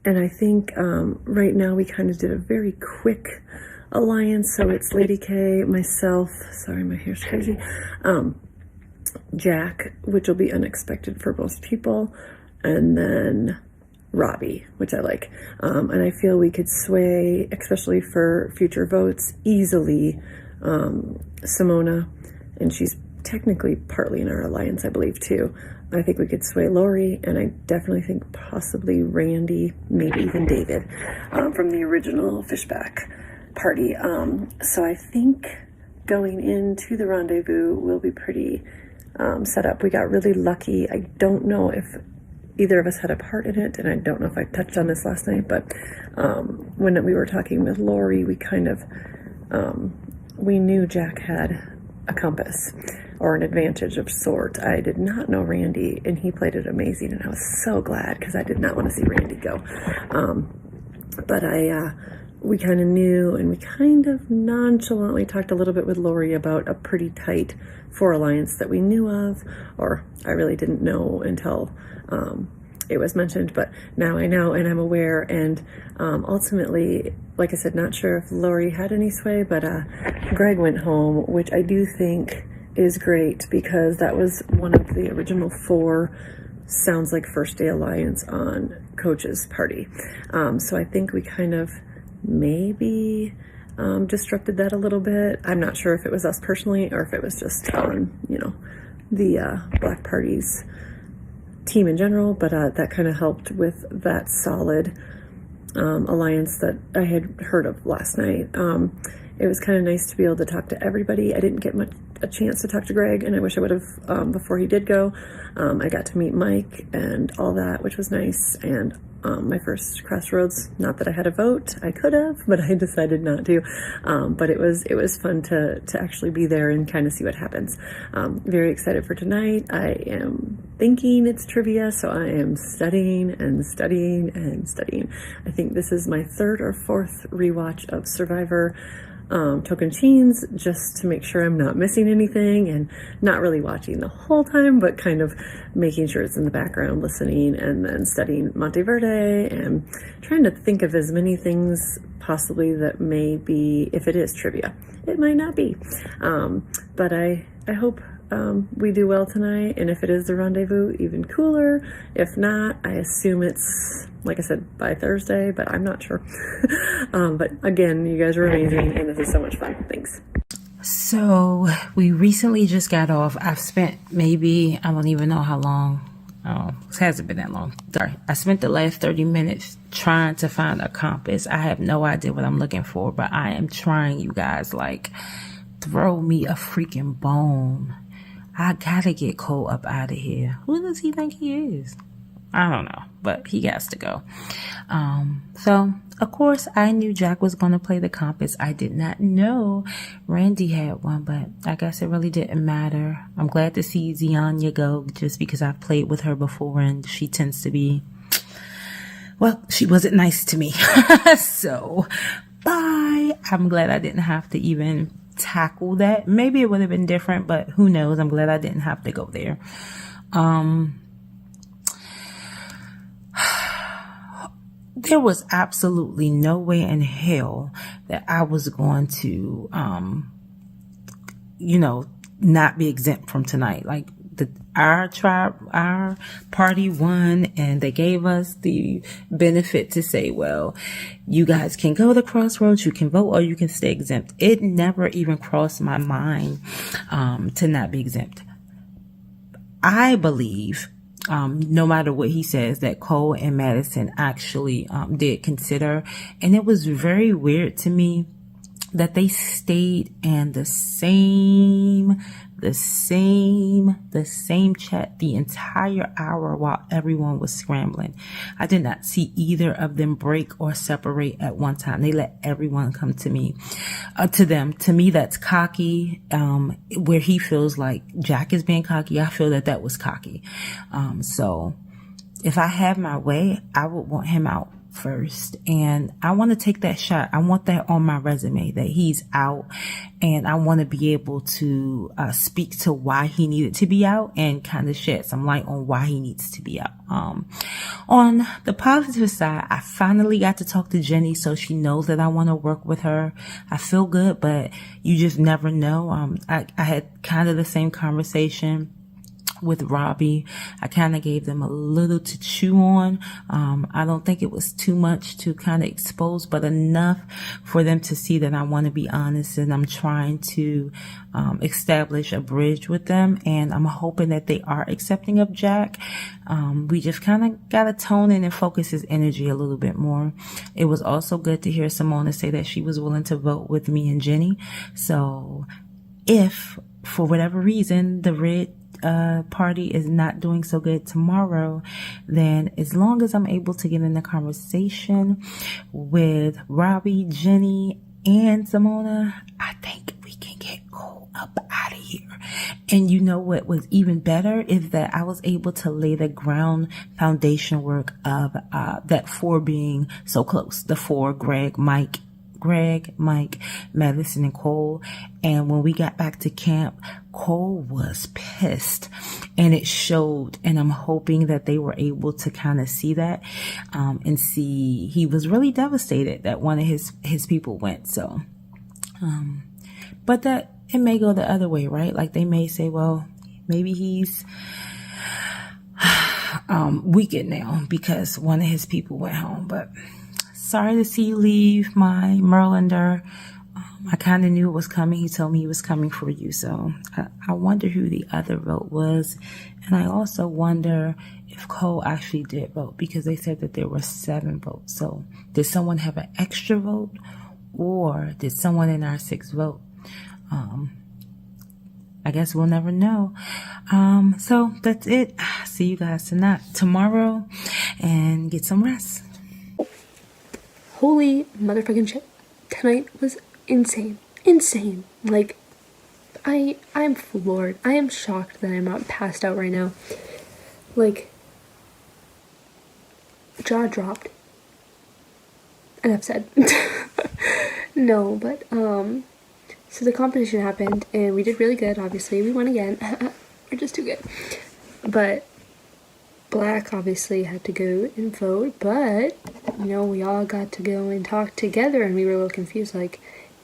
[SPEAKER 6] I think right now we kind of did a very quick alliance. So it's Lady K, myself, sorry, my hair's crazy, Jack, which will be unexpected for most people, and then Robbie, which I like. And I feel we could sway, especially for future votes, easily Simona, and she's technically partly in our alliance, I believe, too. I think we could sway Lorrie, and I definitely think possibly Randy, maybe even David, from the original Fishback party. So I think going into the rendezvous will be pretty set up. We got really lucky. I don't know if either of us had a part in it, and I don't know if I touched on this last night, but when we were talking with Lorrie, we kind of, we knew Jack had a compass or an advantage of sort. I did not know Randy, and he played it amazing, and I was so glad because I did not want to see Randy go. But we kind of knew, and we kind of nonchalantly talked a little bit with Lorrie about a pretty tight 4 alliance that we knew of, or I really didn't know until it was mentioned, but now I know and I'm aware. And ultimately, like I said, not sure if Lorrie had any sway, but Greg went home, which I do think is great because that was one of the original 4 sounds like first day alliance on Coach's party. So I think we kind of maybe disrupted that a little bit. I'm not sure if it was us personally or if it was just on, the Black Party's team in general, but that kind of helped with that solid alliance that I had heard of last night. It was kind of nice to be able to talk to everybody. I didn't get a chance to talk to Greg, and I wish I would have before he did go. I got to meet Mike and all that, which was nice. And my first Crossroads, not that I had a vote, I could have, but I decided not to. But it was fun to actually be there and kind of see what happens. Very excited for tonight. I am thinking it's trivia, so I am studying and studying and studying. I think this is my 3rd or 4th rewatch of Survivor Tocantins, just to make sure I'm not missing anything, and not really watching the whole time, but kind of making sure it's in the background, listening, and then studying Monteverde and trying to think of as many things possibly that may be, if it is trivia. It might not be, but I hope we do well tonight, and if it is the rendezvous, even cooler. If not, I assume it's, like I said, by Thursday, but I'm not sure. But again, you guys are amazing, and this is so much fun. Thanks.
[SPEAKER 7] So we recently just got off. I've spent maybe, I don't even know how long. Oh, it hasn't been that long. Sorry. I spent the last 30 minutes trying to find a compass. I have no idea what I'm looking for, but I am trying, you guys. Like, throw me a freaking bone. I gotta get Cole up out of here. Who does he think he is? I don't know, but he has to go. So, of course, I knew Jack was going to play the compass. I did not know Randy had one, but I guess it really didn't matter. I'm glad to see Zianya go, just because I've played with her before, and she tends to be, well, she wasn't nice to me. So, bye. I'm glad I didn't have to even tackle that. Maybe it would have been different, but who knows? I'm glad I didn't have to go there. There was absolutely no way in hell that I was going to, not be exempt from tonight. Like, our party won, and they gave us the benefit to say, well, you guys can go to Crossroads, you can vote, or you can stay exempt. It never even crossed my mind to not be exempt. I believe, no matter what he says, that Cole and Maddison actually did consider, and it was very weird to me that they stayed in the same chat the entire hour while everyone was scrambling. I did not see either of them break or separate at one time. They let everyone come to me, to them. To me, that's cocky. Where he feels like Jack is being cocky, I feel that was cocky. So if I had my way, I would want him out first, and I want to take that shot. I want that on my resume, that he's out, and I want to be able to speak to why he needed to be out and kind of shed some light on why he needs to be out. On the positive side, I finally got to talk to Jeni, so she knows that I want to work with her. I feel good, but you just never know. I had kind of the same conversation with Robbie. I kind of gave them a little to chew on. I don't think it was too much to kind of expose, but enough for them to see that I want to be honest and I'm trying to establish a bridge with them. And I'm hoping that they are accepting of Jack. We just kind of got to tone in and focus his energy a little bit more. It was also good to hear Simona say that she was willing to vote with me and Jeni. So if for whatever reason the red party is not doing so good tomorrow, then as long as I'm able to get in the conversation with Robbie, Jeni, and Simona, I think we can get Cole up out of here. And you know what was even better is that I was able to lay the ground foundation work of that four being so close. The four, Greg, Mike, Maddison, and Cole. And when we got back to camp, Cole was pissed and it showed. And I'm hoping that they were able to kind of see that, and see he was really devastated that one of his people went. So, but that it may go the other way, right? Like they may say, well, maybe he's weakened now because one of his people went home. But sorry to see you leave, my Merlander. I kind of knew it was coming. He told me he was coming for you. So I wonder who the other vote was. And I also wonder if Cole actually did vote because they said that there were 7 votes. So did someone have an extra vote or did someone in our 6 vote? I guess we'll never know. So that's it. See you guys tomorrow and get some rest.
[SPEAKER 8] Holy motherfucking shit. Tonight was insane. Like, I'm floored. I am shocked that I'm not passed out right now. Like, jaw dropped. Enough said. No, but, so the competition happened, and we did really good, obviously. We won again. We're just too good. But Black obviously had to go and vote, but, you know, we all got to go and talk together, and we were a little confused, like,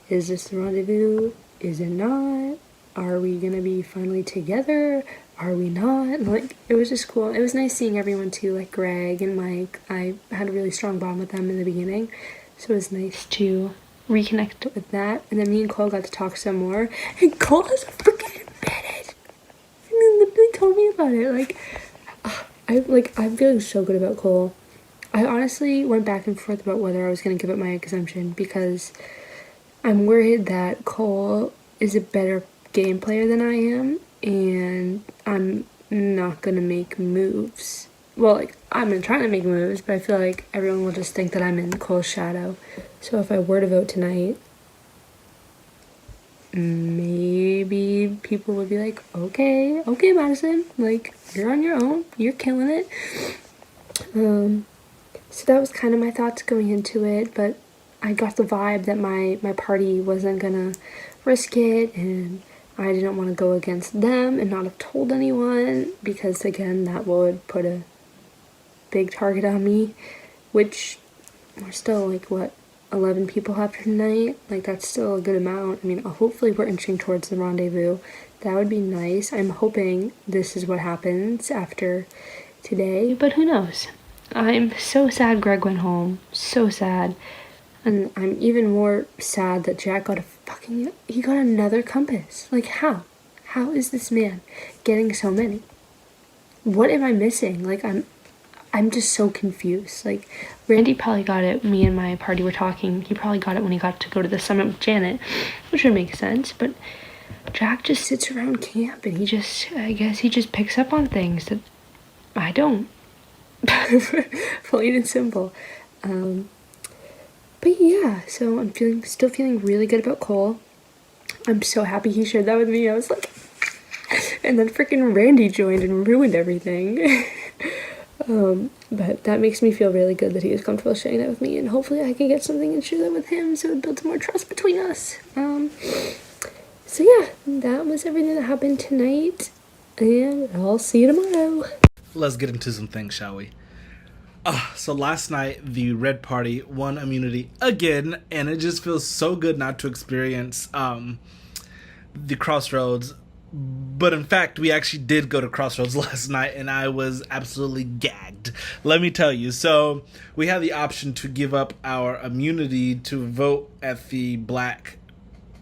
[SPEAKER 8] is this the rendezvous? Is it not? Are we gonna be finally together? Are we not? And, like, it was just cool. It was nice seeing everyone, too, like Greg and Mike. I had a really strong bond with them in the beginning, so it was nice to reconnect with that. And then me and Cole got to talk some more, and Cole has freaking admitted. I mean, literally told me about it, I'm feeling so good about Cole. I honestly went back and forth about whether I was going to give up my exemption because I'm worried that Cole is a better game player than I am and I'm not going to make moves. Well, like, I'm going to try to make moves, but I feel like everyone will just think that I'm in Cole's shadow. So if I were to vote tonight, maybe people would be like, okay, Maddison, like, you're on your own, you're killing it. So that was kind of my thoughts going into it, but I got the vibe that my party wasn't gonna risk it, and I didn't want to go against them and not have told anyone, because again, that would put a big target on me, which we're still, like, what, 11 people after tonight? Like, that's still a good amount. I mean, hopefully we're inching towards the rendezvous. That would be nice. I'm hoping this is what happens after today, but who knows? I'm so sad Greg went home. So sad. And I'm even more sad that Jack got he got another compass. Like, how? How is this man getting so many? What am I missing? Like, I'm just so confused. Like, Randy probably got it. Me and my party were talking. He probably got it when he got to go to the summit with Janet, which would make sense. But Jack just sits around camp and I guess he just picks up on things that I don't. Plain and simple. But yeah, so I'm still feeling really good about Cole. I'm so happy he shared that with me. I was like, and then freaking Randy joined and ruined everything. But that makes me feel really good that he was comfortable sharing that with me, and hopefully I can get something and share that with him so it builds more trust between us. So yeah, that was everything that happened tonight, and I'll see you tomorrow.
[SPEAKER 9] Let's get into some things, shall we? So last night, the Red Party won immunity again, and it just feels so good not to experience the Crossroads But in fact, we actually did go to Crossroads last night, and I was absolutely gagged. Let me tell you. So we had the option to give up our immunity to vote at the black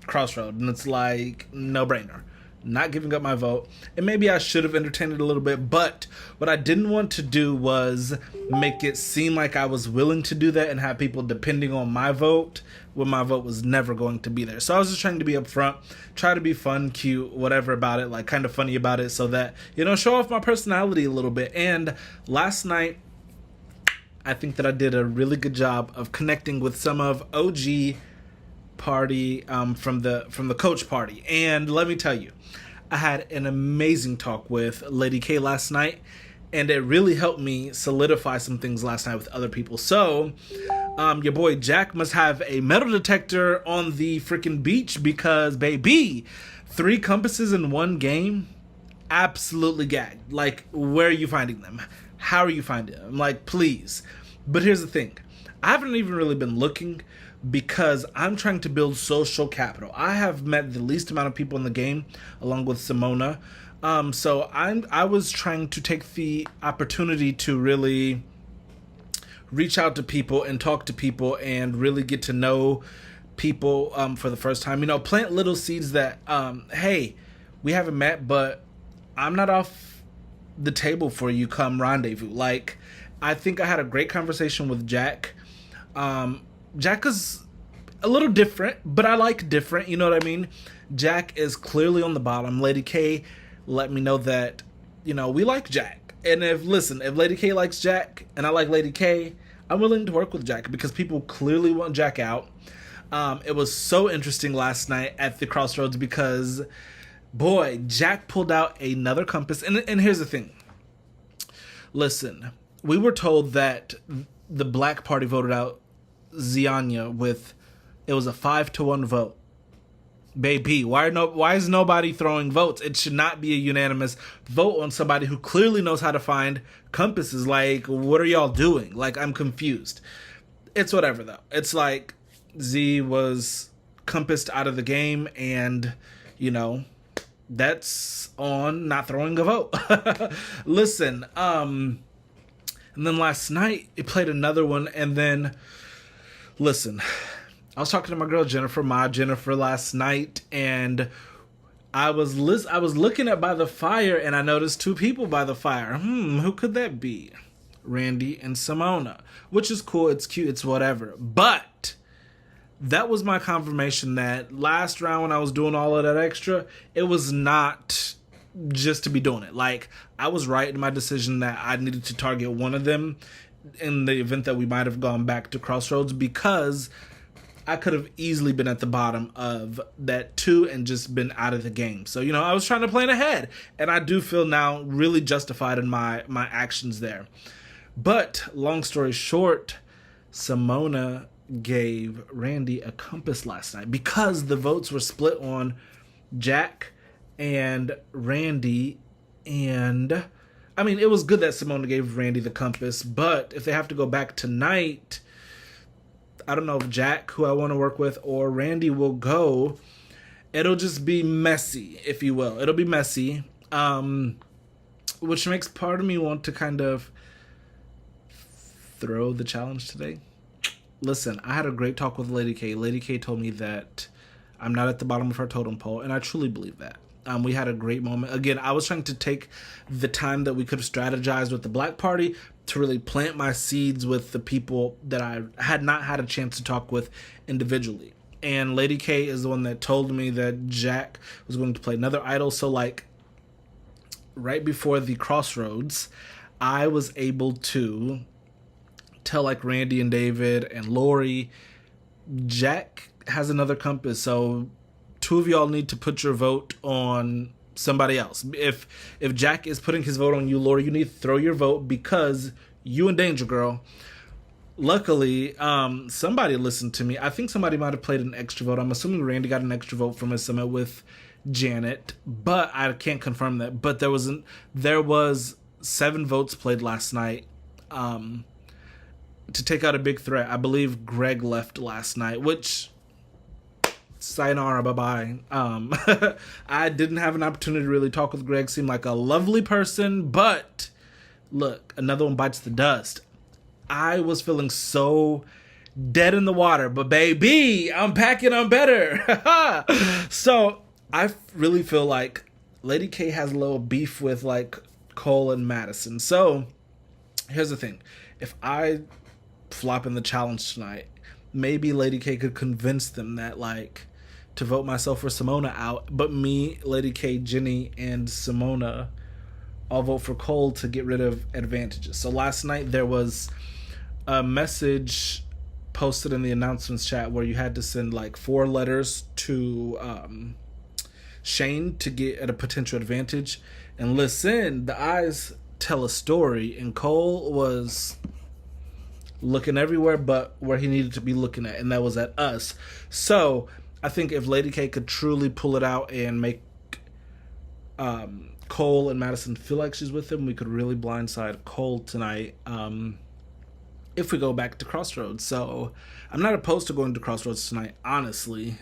[SPEAKER 9] crossroad, and it's like no brainer. Not giving up my vote. And maybe I should have entertained it a little bit, but what I didn't want to do was make it seem like I was willing to do that and have people depending on my vote when my vote was never going to be there. So I was just trying to be upfront, try to be fun, cute, whatever about it, like kind of funny about it so that, show off my personality a little bit. And last night, I think that I did a really good job of connecting with some of OG party from the coach party. And let me tell you, I had an amazing talk with Lady K last night, and it really helped me solidify some things last night with other people. So your boy Jack must have a metal detector on the freaking beach, because baby, 3 compasses in one game, absolutely gagged. Like, where are you finding them? How are you finding them? Like, please. But here's the thing, I haven't even really been looking, because I'm trying to build social capital. I have met the least amount of people in the game, along with Simona. So I was trying to take the opportunity to really reach out to people and talk to people and really get to know people for the first time. Plant little seeds that, hey, we haven't met, but I'm not off the table for you come rendezvous. Like, I think I had a great conversation with Jack. Jack is a little different, but I like different, you know what I mean? Jack is clearly on the bottom. Lady K let me know that, we like Jack. And if Lady K likes Jack and I like Lady K, I'm willing to work with Jack, because people clearly want Jack out. It was so interesting last night at the Crossroads because, boy, Jack pulled out another compass. And here's the thing. Listen, we were told that the black party voted out Zianya with, it was a 5-1 vote. Baby, why is nobody throwing votes? It should not be a unanimous vote on somebody who clearly knows how to find compasses. Like, what are y'all doing? Like, I'm confused. It's whatever, though. It's like Z was compassed out of the game, and, that's on not throwing a vote. Listen, and then last night, it played another one, and then, listen, I was talking to my girl Jennifer last night, and I was looking at By the Fire, and I noticed 2 people by the fire. Who could that be? Randy and Simona, which is cool, it's cute, it's whatever. But that was my confirmation that last round when I was doing all of that extra, it was not just to be doing it. Like, I was right in my decision that I needed to target one of them in the event that we might have gone back to Crossroads, because I could have easily been at the bottom of that 2 and just been out of the game. So, I was trying to plan ahead, and I do feel now really justified in my actions there. But long story short, Simona gave Randy a compass last night because the votes were split on Jack and Randy. And I mean, it was good that Simona gave Randy the compass, but if they have to go back tonight, I don't know if Jack, who I want to work with, or Randy will go. It'll just be messy, if you will. It'll be messy, which makes part of me want to kind of throw the challenge today. Listen, I had a great talk with Lady K. Lady K told me that I'm not at the bottom of her totem pole, and I truly believe that. We had a great moment. Again, I was trying to take the time that we could have strategized with the Black Party to really plant my seeds with the people that I had not had a chance to talk with individually. And Lady K is the one that told me that Jack was going to play another idol. So, like, right before the Crossroads, I was able to tell, like, Randy and David and Lorrie, Jack has another compass, so 2 of y'all need to put your vote on somebody else. If Jack is putting his vote on you, Lorrie, you need to throw your vote because you in danger, girl. Luckily, somebody listened to me. I think somebody might have played an extra vote. I'm assuming Randy got an extra vote from his summit with Janet, but I can't confirm that. But there was 7 votes played last night to take out a big threat. I believe Greg left last night, which sayonara, bye-bye. I didn't have an opportunity to really talk with Greg. Seemed like a lovely person, but look, another one bites the dust. I was feeling so dead in the water, but baby, I'm packing, I'm better. So I really feel like Lady K has a little beef with like Cole and Maddison. So here's the thing. If I flop in the challenge tonight, maybe Lady K could convince them that like to vote myself or Simona out, but me, Lady K, Jeni, and Simona all vote for Cole to get rid of advantages. So last night there was a message posted in the announcements chat where you had to send like 4 letters to Shane to get at a potential advantage. And listen, the eyes tell a story, and Cole was looking everywhere but where he needed to be looking at, and that was at us. So I think if Lady K could truly pull it out and make Cole and Maddison feel like she's with him, we could really blindside Cole tonight if we go back to Crossroads. So I'm not opposed to going to Crossroads tonight, honestly.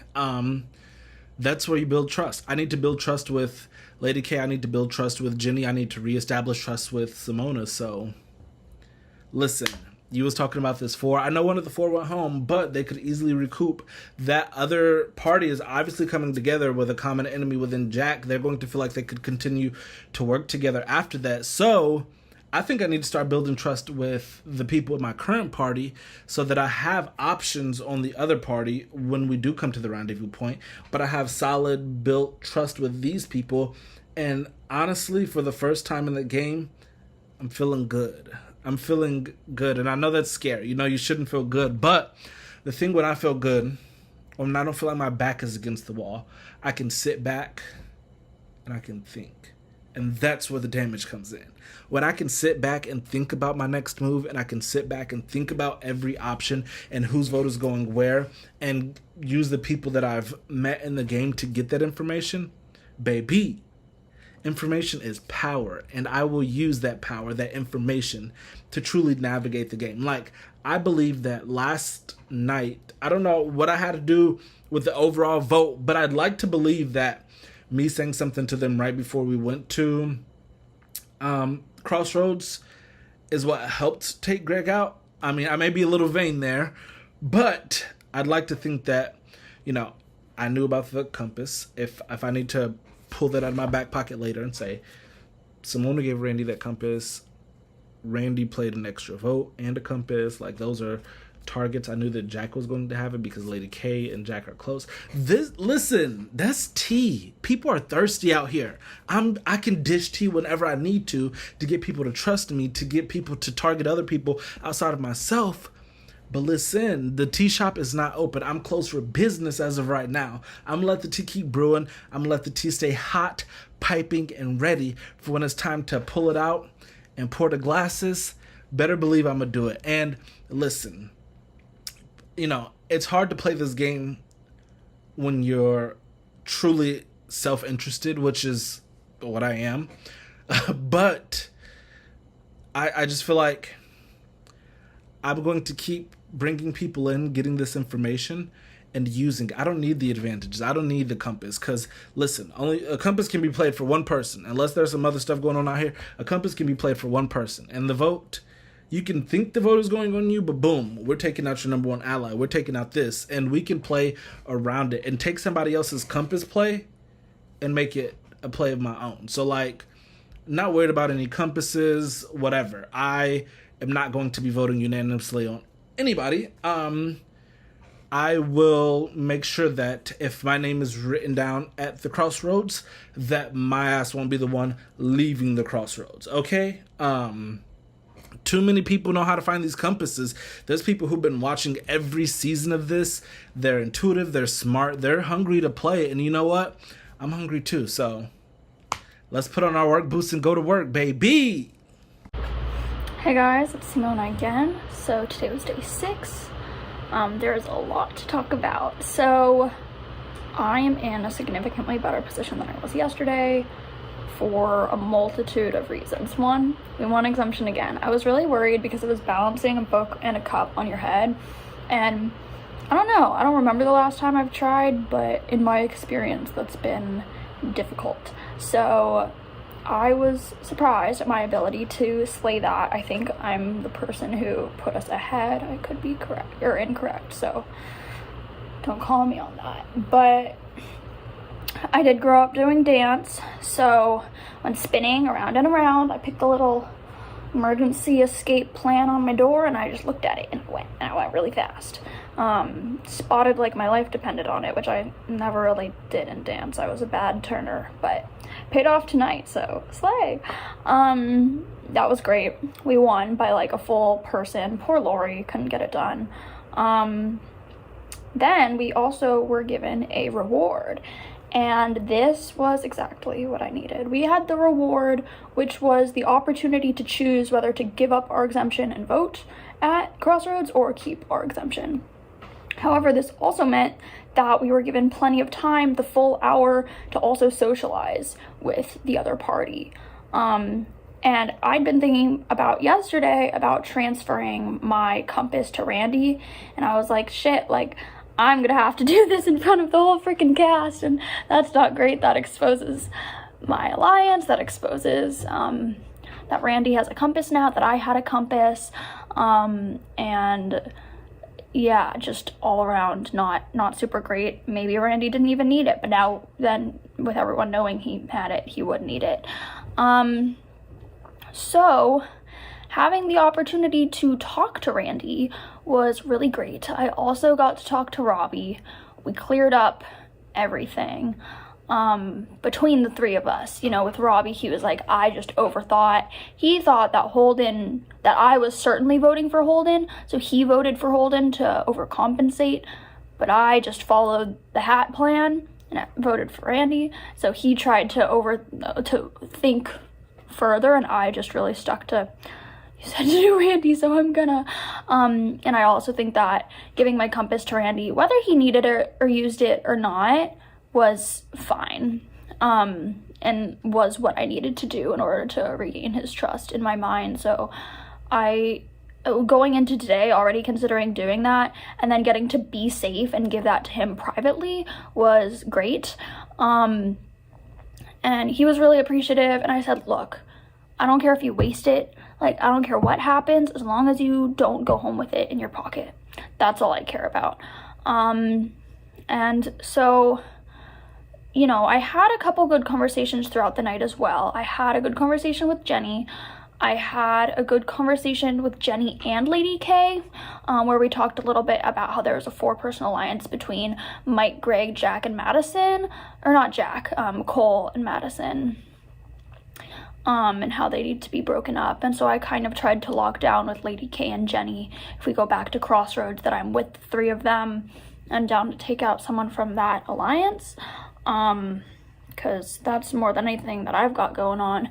[SPEAKER 9] That's where you build trust. I need to build trust with Lady K. I need to build trust with Jeni. I need to reestablish trust with Simona. So listen, you was talking about this 4. I know one of the 4 went home, but they could easily recoup. That other party is obviously coming together with a common enemy within Jack. They're going to feel like they could continue to work together after that. So I think I need to start building trust with the people in my current party so that I have options on the other party when we do come to the rendezvous point. But I have solid built trust with these people. And honestly, for the first time in the game, I'm feeling good. I'm feeling good. And I know that's scary. You know, you shouldn't feel good. But the thing when I feel good, when I don't feel like my back is against the wall, I can sit back and I can think. And that's where the damage comes in. When I can sit back and think about my next move, and I can sit back and think about every option and whose vote is going where, and use the people that I've met in the game to get that information, baby, information is power. And I will use that power, that information, to truly navigate the game. Like, I believe that last night, I don't know what I had to do with the overall vote, but I'd like to believe that me saying something to them right before we went to Crossroads is what helped take Greg out. I mean, I may be a little vain there, but I'd like to think that, you know, I knew about the compass. If I need to pull that out of my back pocket later and say, Simona gave Randy that compass, Randy played an extra vote and a compass, like those are targets. I knew that Jack was going to have it because Lady K and Jack are close. Listen, that's tea. People are thirsty out here. I can dish tea whenever I need to get people to trust me, to get people to target other people outside of myself. But listen, the tea shop is not open. I'm closed for business as of right now. I'm gonna let the tea keep brewing. I'm gonna let the tea stay hot, piping, and ready for when it's time to pull it out and pour the glasses. Better believe I'm gonna do it. And listen, you know, it's hard to play this game when you're truly self-interested, which is what I am. But I just feel like I'm going to keep bringing people in, getting this information, and using it. I don't need the advantages. I don't need the compass. Because, listen, only a compass can be played for one person. Unless there's some other stuff going on out here, a compass can be played for one person. And the vote, you can think the vote is going on you, but boom, we're taking out your number one ally. We're taking out this, and we can play around it and take somebody else's compass play and make it a play of my own. So, like, not worried about any compasses, whatever. I am not going to be voting unanimously on anybody. I will make sure that if my name is written down at the Crossroads, that my ass won't be the one leaving the Crossroads, okay? Too many people know how to find these compasses. There's people who've been watching every season of this. They're intuitive, they're smart, they're hungry to play. And you know what? I'm hungry too. So let's put on our work boots and go to work, baby.
[SPEAKER 10] Hey guys, it's Simona again. So today was day 6. There's a lot to talk about. So I am in a significantly better position than I was yesterday, for a multitude of reasons. One, we won exemption again. I was really worried because it was balancing a book and a cup on your head, and I don't know. I don't remember the last time I've tried, but in my experience, that's been difficult. So I was surprised at my ability to slay that. I think I'm the person who put us ahead. I could be correct or incorrect, so don't call me on that. But I did grow up doing dance, so when spinning around and around, I picked the little emergency escape plan on my door, and I just looked at it and I went really fast. Spotted like my life depended on it, which I never really did in dance. I was a bad turner, but paid off tonight, so slay. That was great. We won by like a full person. Poor Lorrie couldn't get it done. Then we also were given a reward, and this was exactly what I needed. We had the reward, which was the opportunity to choose whether to give up our exemption and vote at Crossroads or keep our exemption. However, this also meant that we were given plenty of time, the full hour, to also socialize with the other party. And I'd been thinking about yesterday about transferring my compass to Randy, and I was like, shit, like, I'm gonna have to do this in front of the whole freaking cast, and that's not great. That exposes my alliance, that exposes that Randy has a compass now, that I had a compass, and yeah, just all around not super great. Maybe Randy didn't even need it, but now then with everyone knowing he had it, he would need it. So having the opportunity to talk to Randy was really great. I also got to talk to Robbie. We cleared up everything between the three of us. You know, with Robbie, he was like, I just overthought. He thought that I was certainly voting for Holden, so he voted for Holden to overcompensate, but I just followed the hat plan and I voted for Randy. So he tried to think further, and I just really stuck to, you said to do Randy, so I'm gonna. And I also think that giving my compass to Randy, whether he needed it or used it or not, was fine, and was what I needed to do in order to regain his trust in my mind. So going into today already considering doing that, and then getting to be safe and give that to him privately was great. And he was really appreciative, and I said, look, I don't care if you waste it, like, I don't care what happens, as long as you don't go home with it in your pocket. That's all I care about. And so, you know, I had a couple good conversations throughout the night as well. I had a good conversation with Jeni. I had a good conversation with Jeni and Lady K, where we talked a little bit about how there was a 4-person alliance between Mike, Greg, Jack, and Maddison. Or not Jack, Cole and Maddison. And how they need to be broken up. And so I kind of tried to lock down with Lady K and Jeni, if we go back to Crossroads, that I'm with the 3 of them and down to take out someone from that alliance. Because that's more than anything that I've got going on.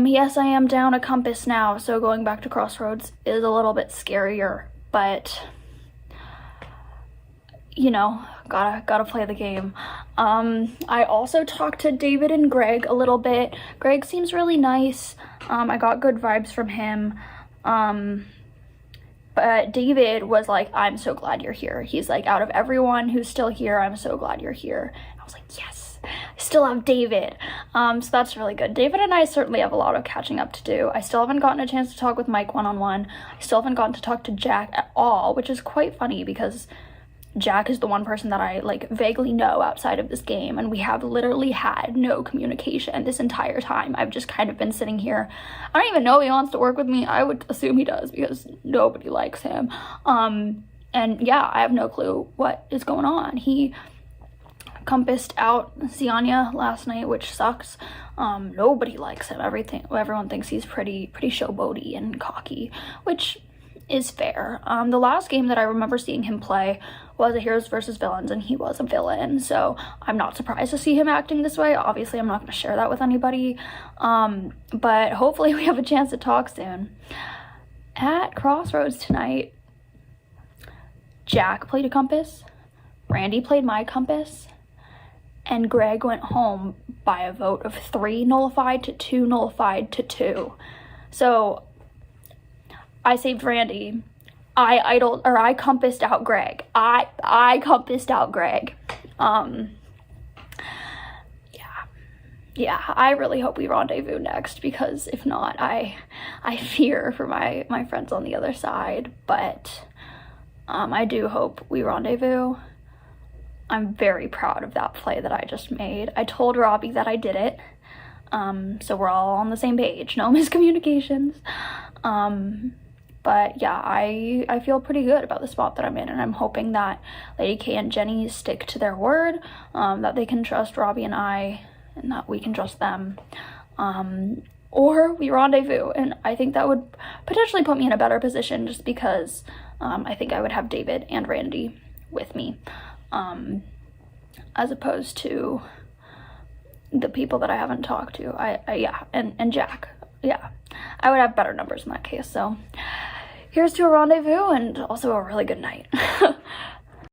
[SPEAKER 10] Yes, I am down a compass now, so going back to Crossroads is a little bit scarier, but, you know, gotta play the game. I also talked to David and Greg a little bit. Greg seems really nice. I got good vibes from him. But David was like, I'm so glad you're here. He's like, out of everyone who's still here, I'm so glad you're here. I was like, yes, I still have David. So that's really good. David and I certainly have a lot of catching up to do. I still haven't gotten a chance to talk with Mike one-on-one. I still haven't gotten to talk to Jack at all, which is quite funny because Jack is the one person that I like vaguely know outside of this game, and we have literally had no communication this entire time. I've just kind of been sitting here. I don't even know if he wants to work with me. I would assume he does because nobody likes him. And yeah, I have no clue what is going on. He compassed out Sianya last night, which sucks. Nobody likes him. Everyone thinks he's pretty showboaty and cocky, which is fair. The last game that I remember seeing him play was a Heroes versus Villains, and he was a villain, so I'm not surprised to see him acting this way. Obviously, I'm not going to share that with anybody, but hopefully we have a chance to talk soon. At Crossroads tonight, Jack played a compass, Randy played my compass, and Greg went home by a vote of 3 nullified to 2 nullified to 2. So I saved Randy. I compassed out Greg. I compassed out Greg. Yeah, I really hope we rendezvous next, because if not, I fear for my friends on the other side, but I do hope we rendezvous. I'm very proud of that play that I just made. I told Robbie that I did it, so we're all on the same page, no miscommunications. But yeah, I feel pretty good about the spot that I'm in, and I'm hoping that Lady K and Jeni stick to their word, that they can trust Robbie and I, and that we can trust them, or we rendezvous. And I think that would potentially put me in a better position, just because I think I would have David and Randy with me, as opposed to the people that I haven't talked to. And Jack. Yeah, I would have better numbers in that case. So here's to a rendezvous, and also a really good night.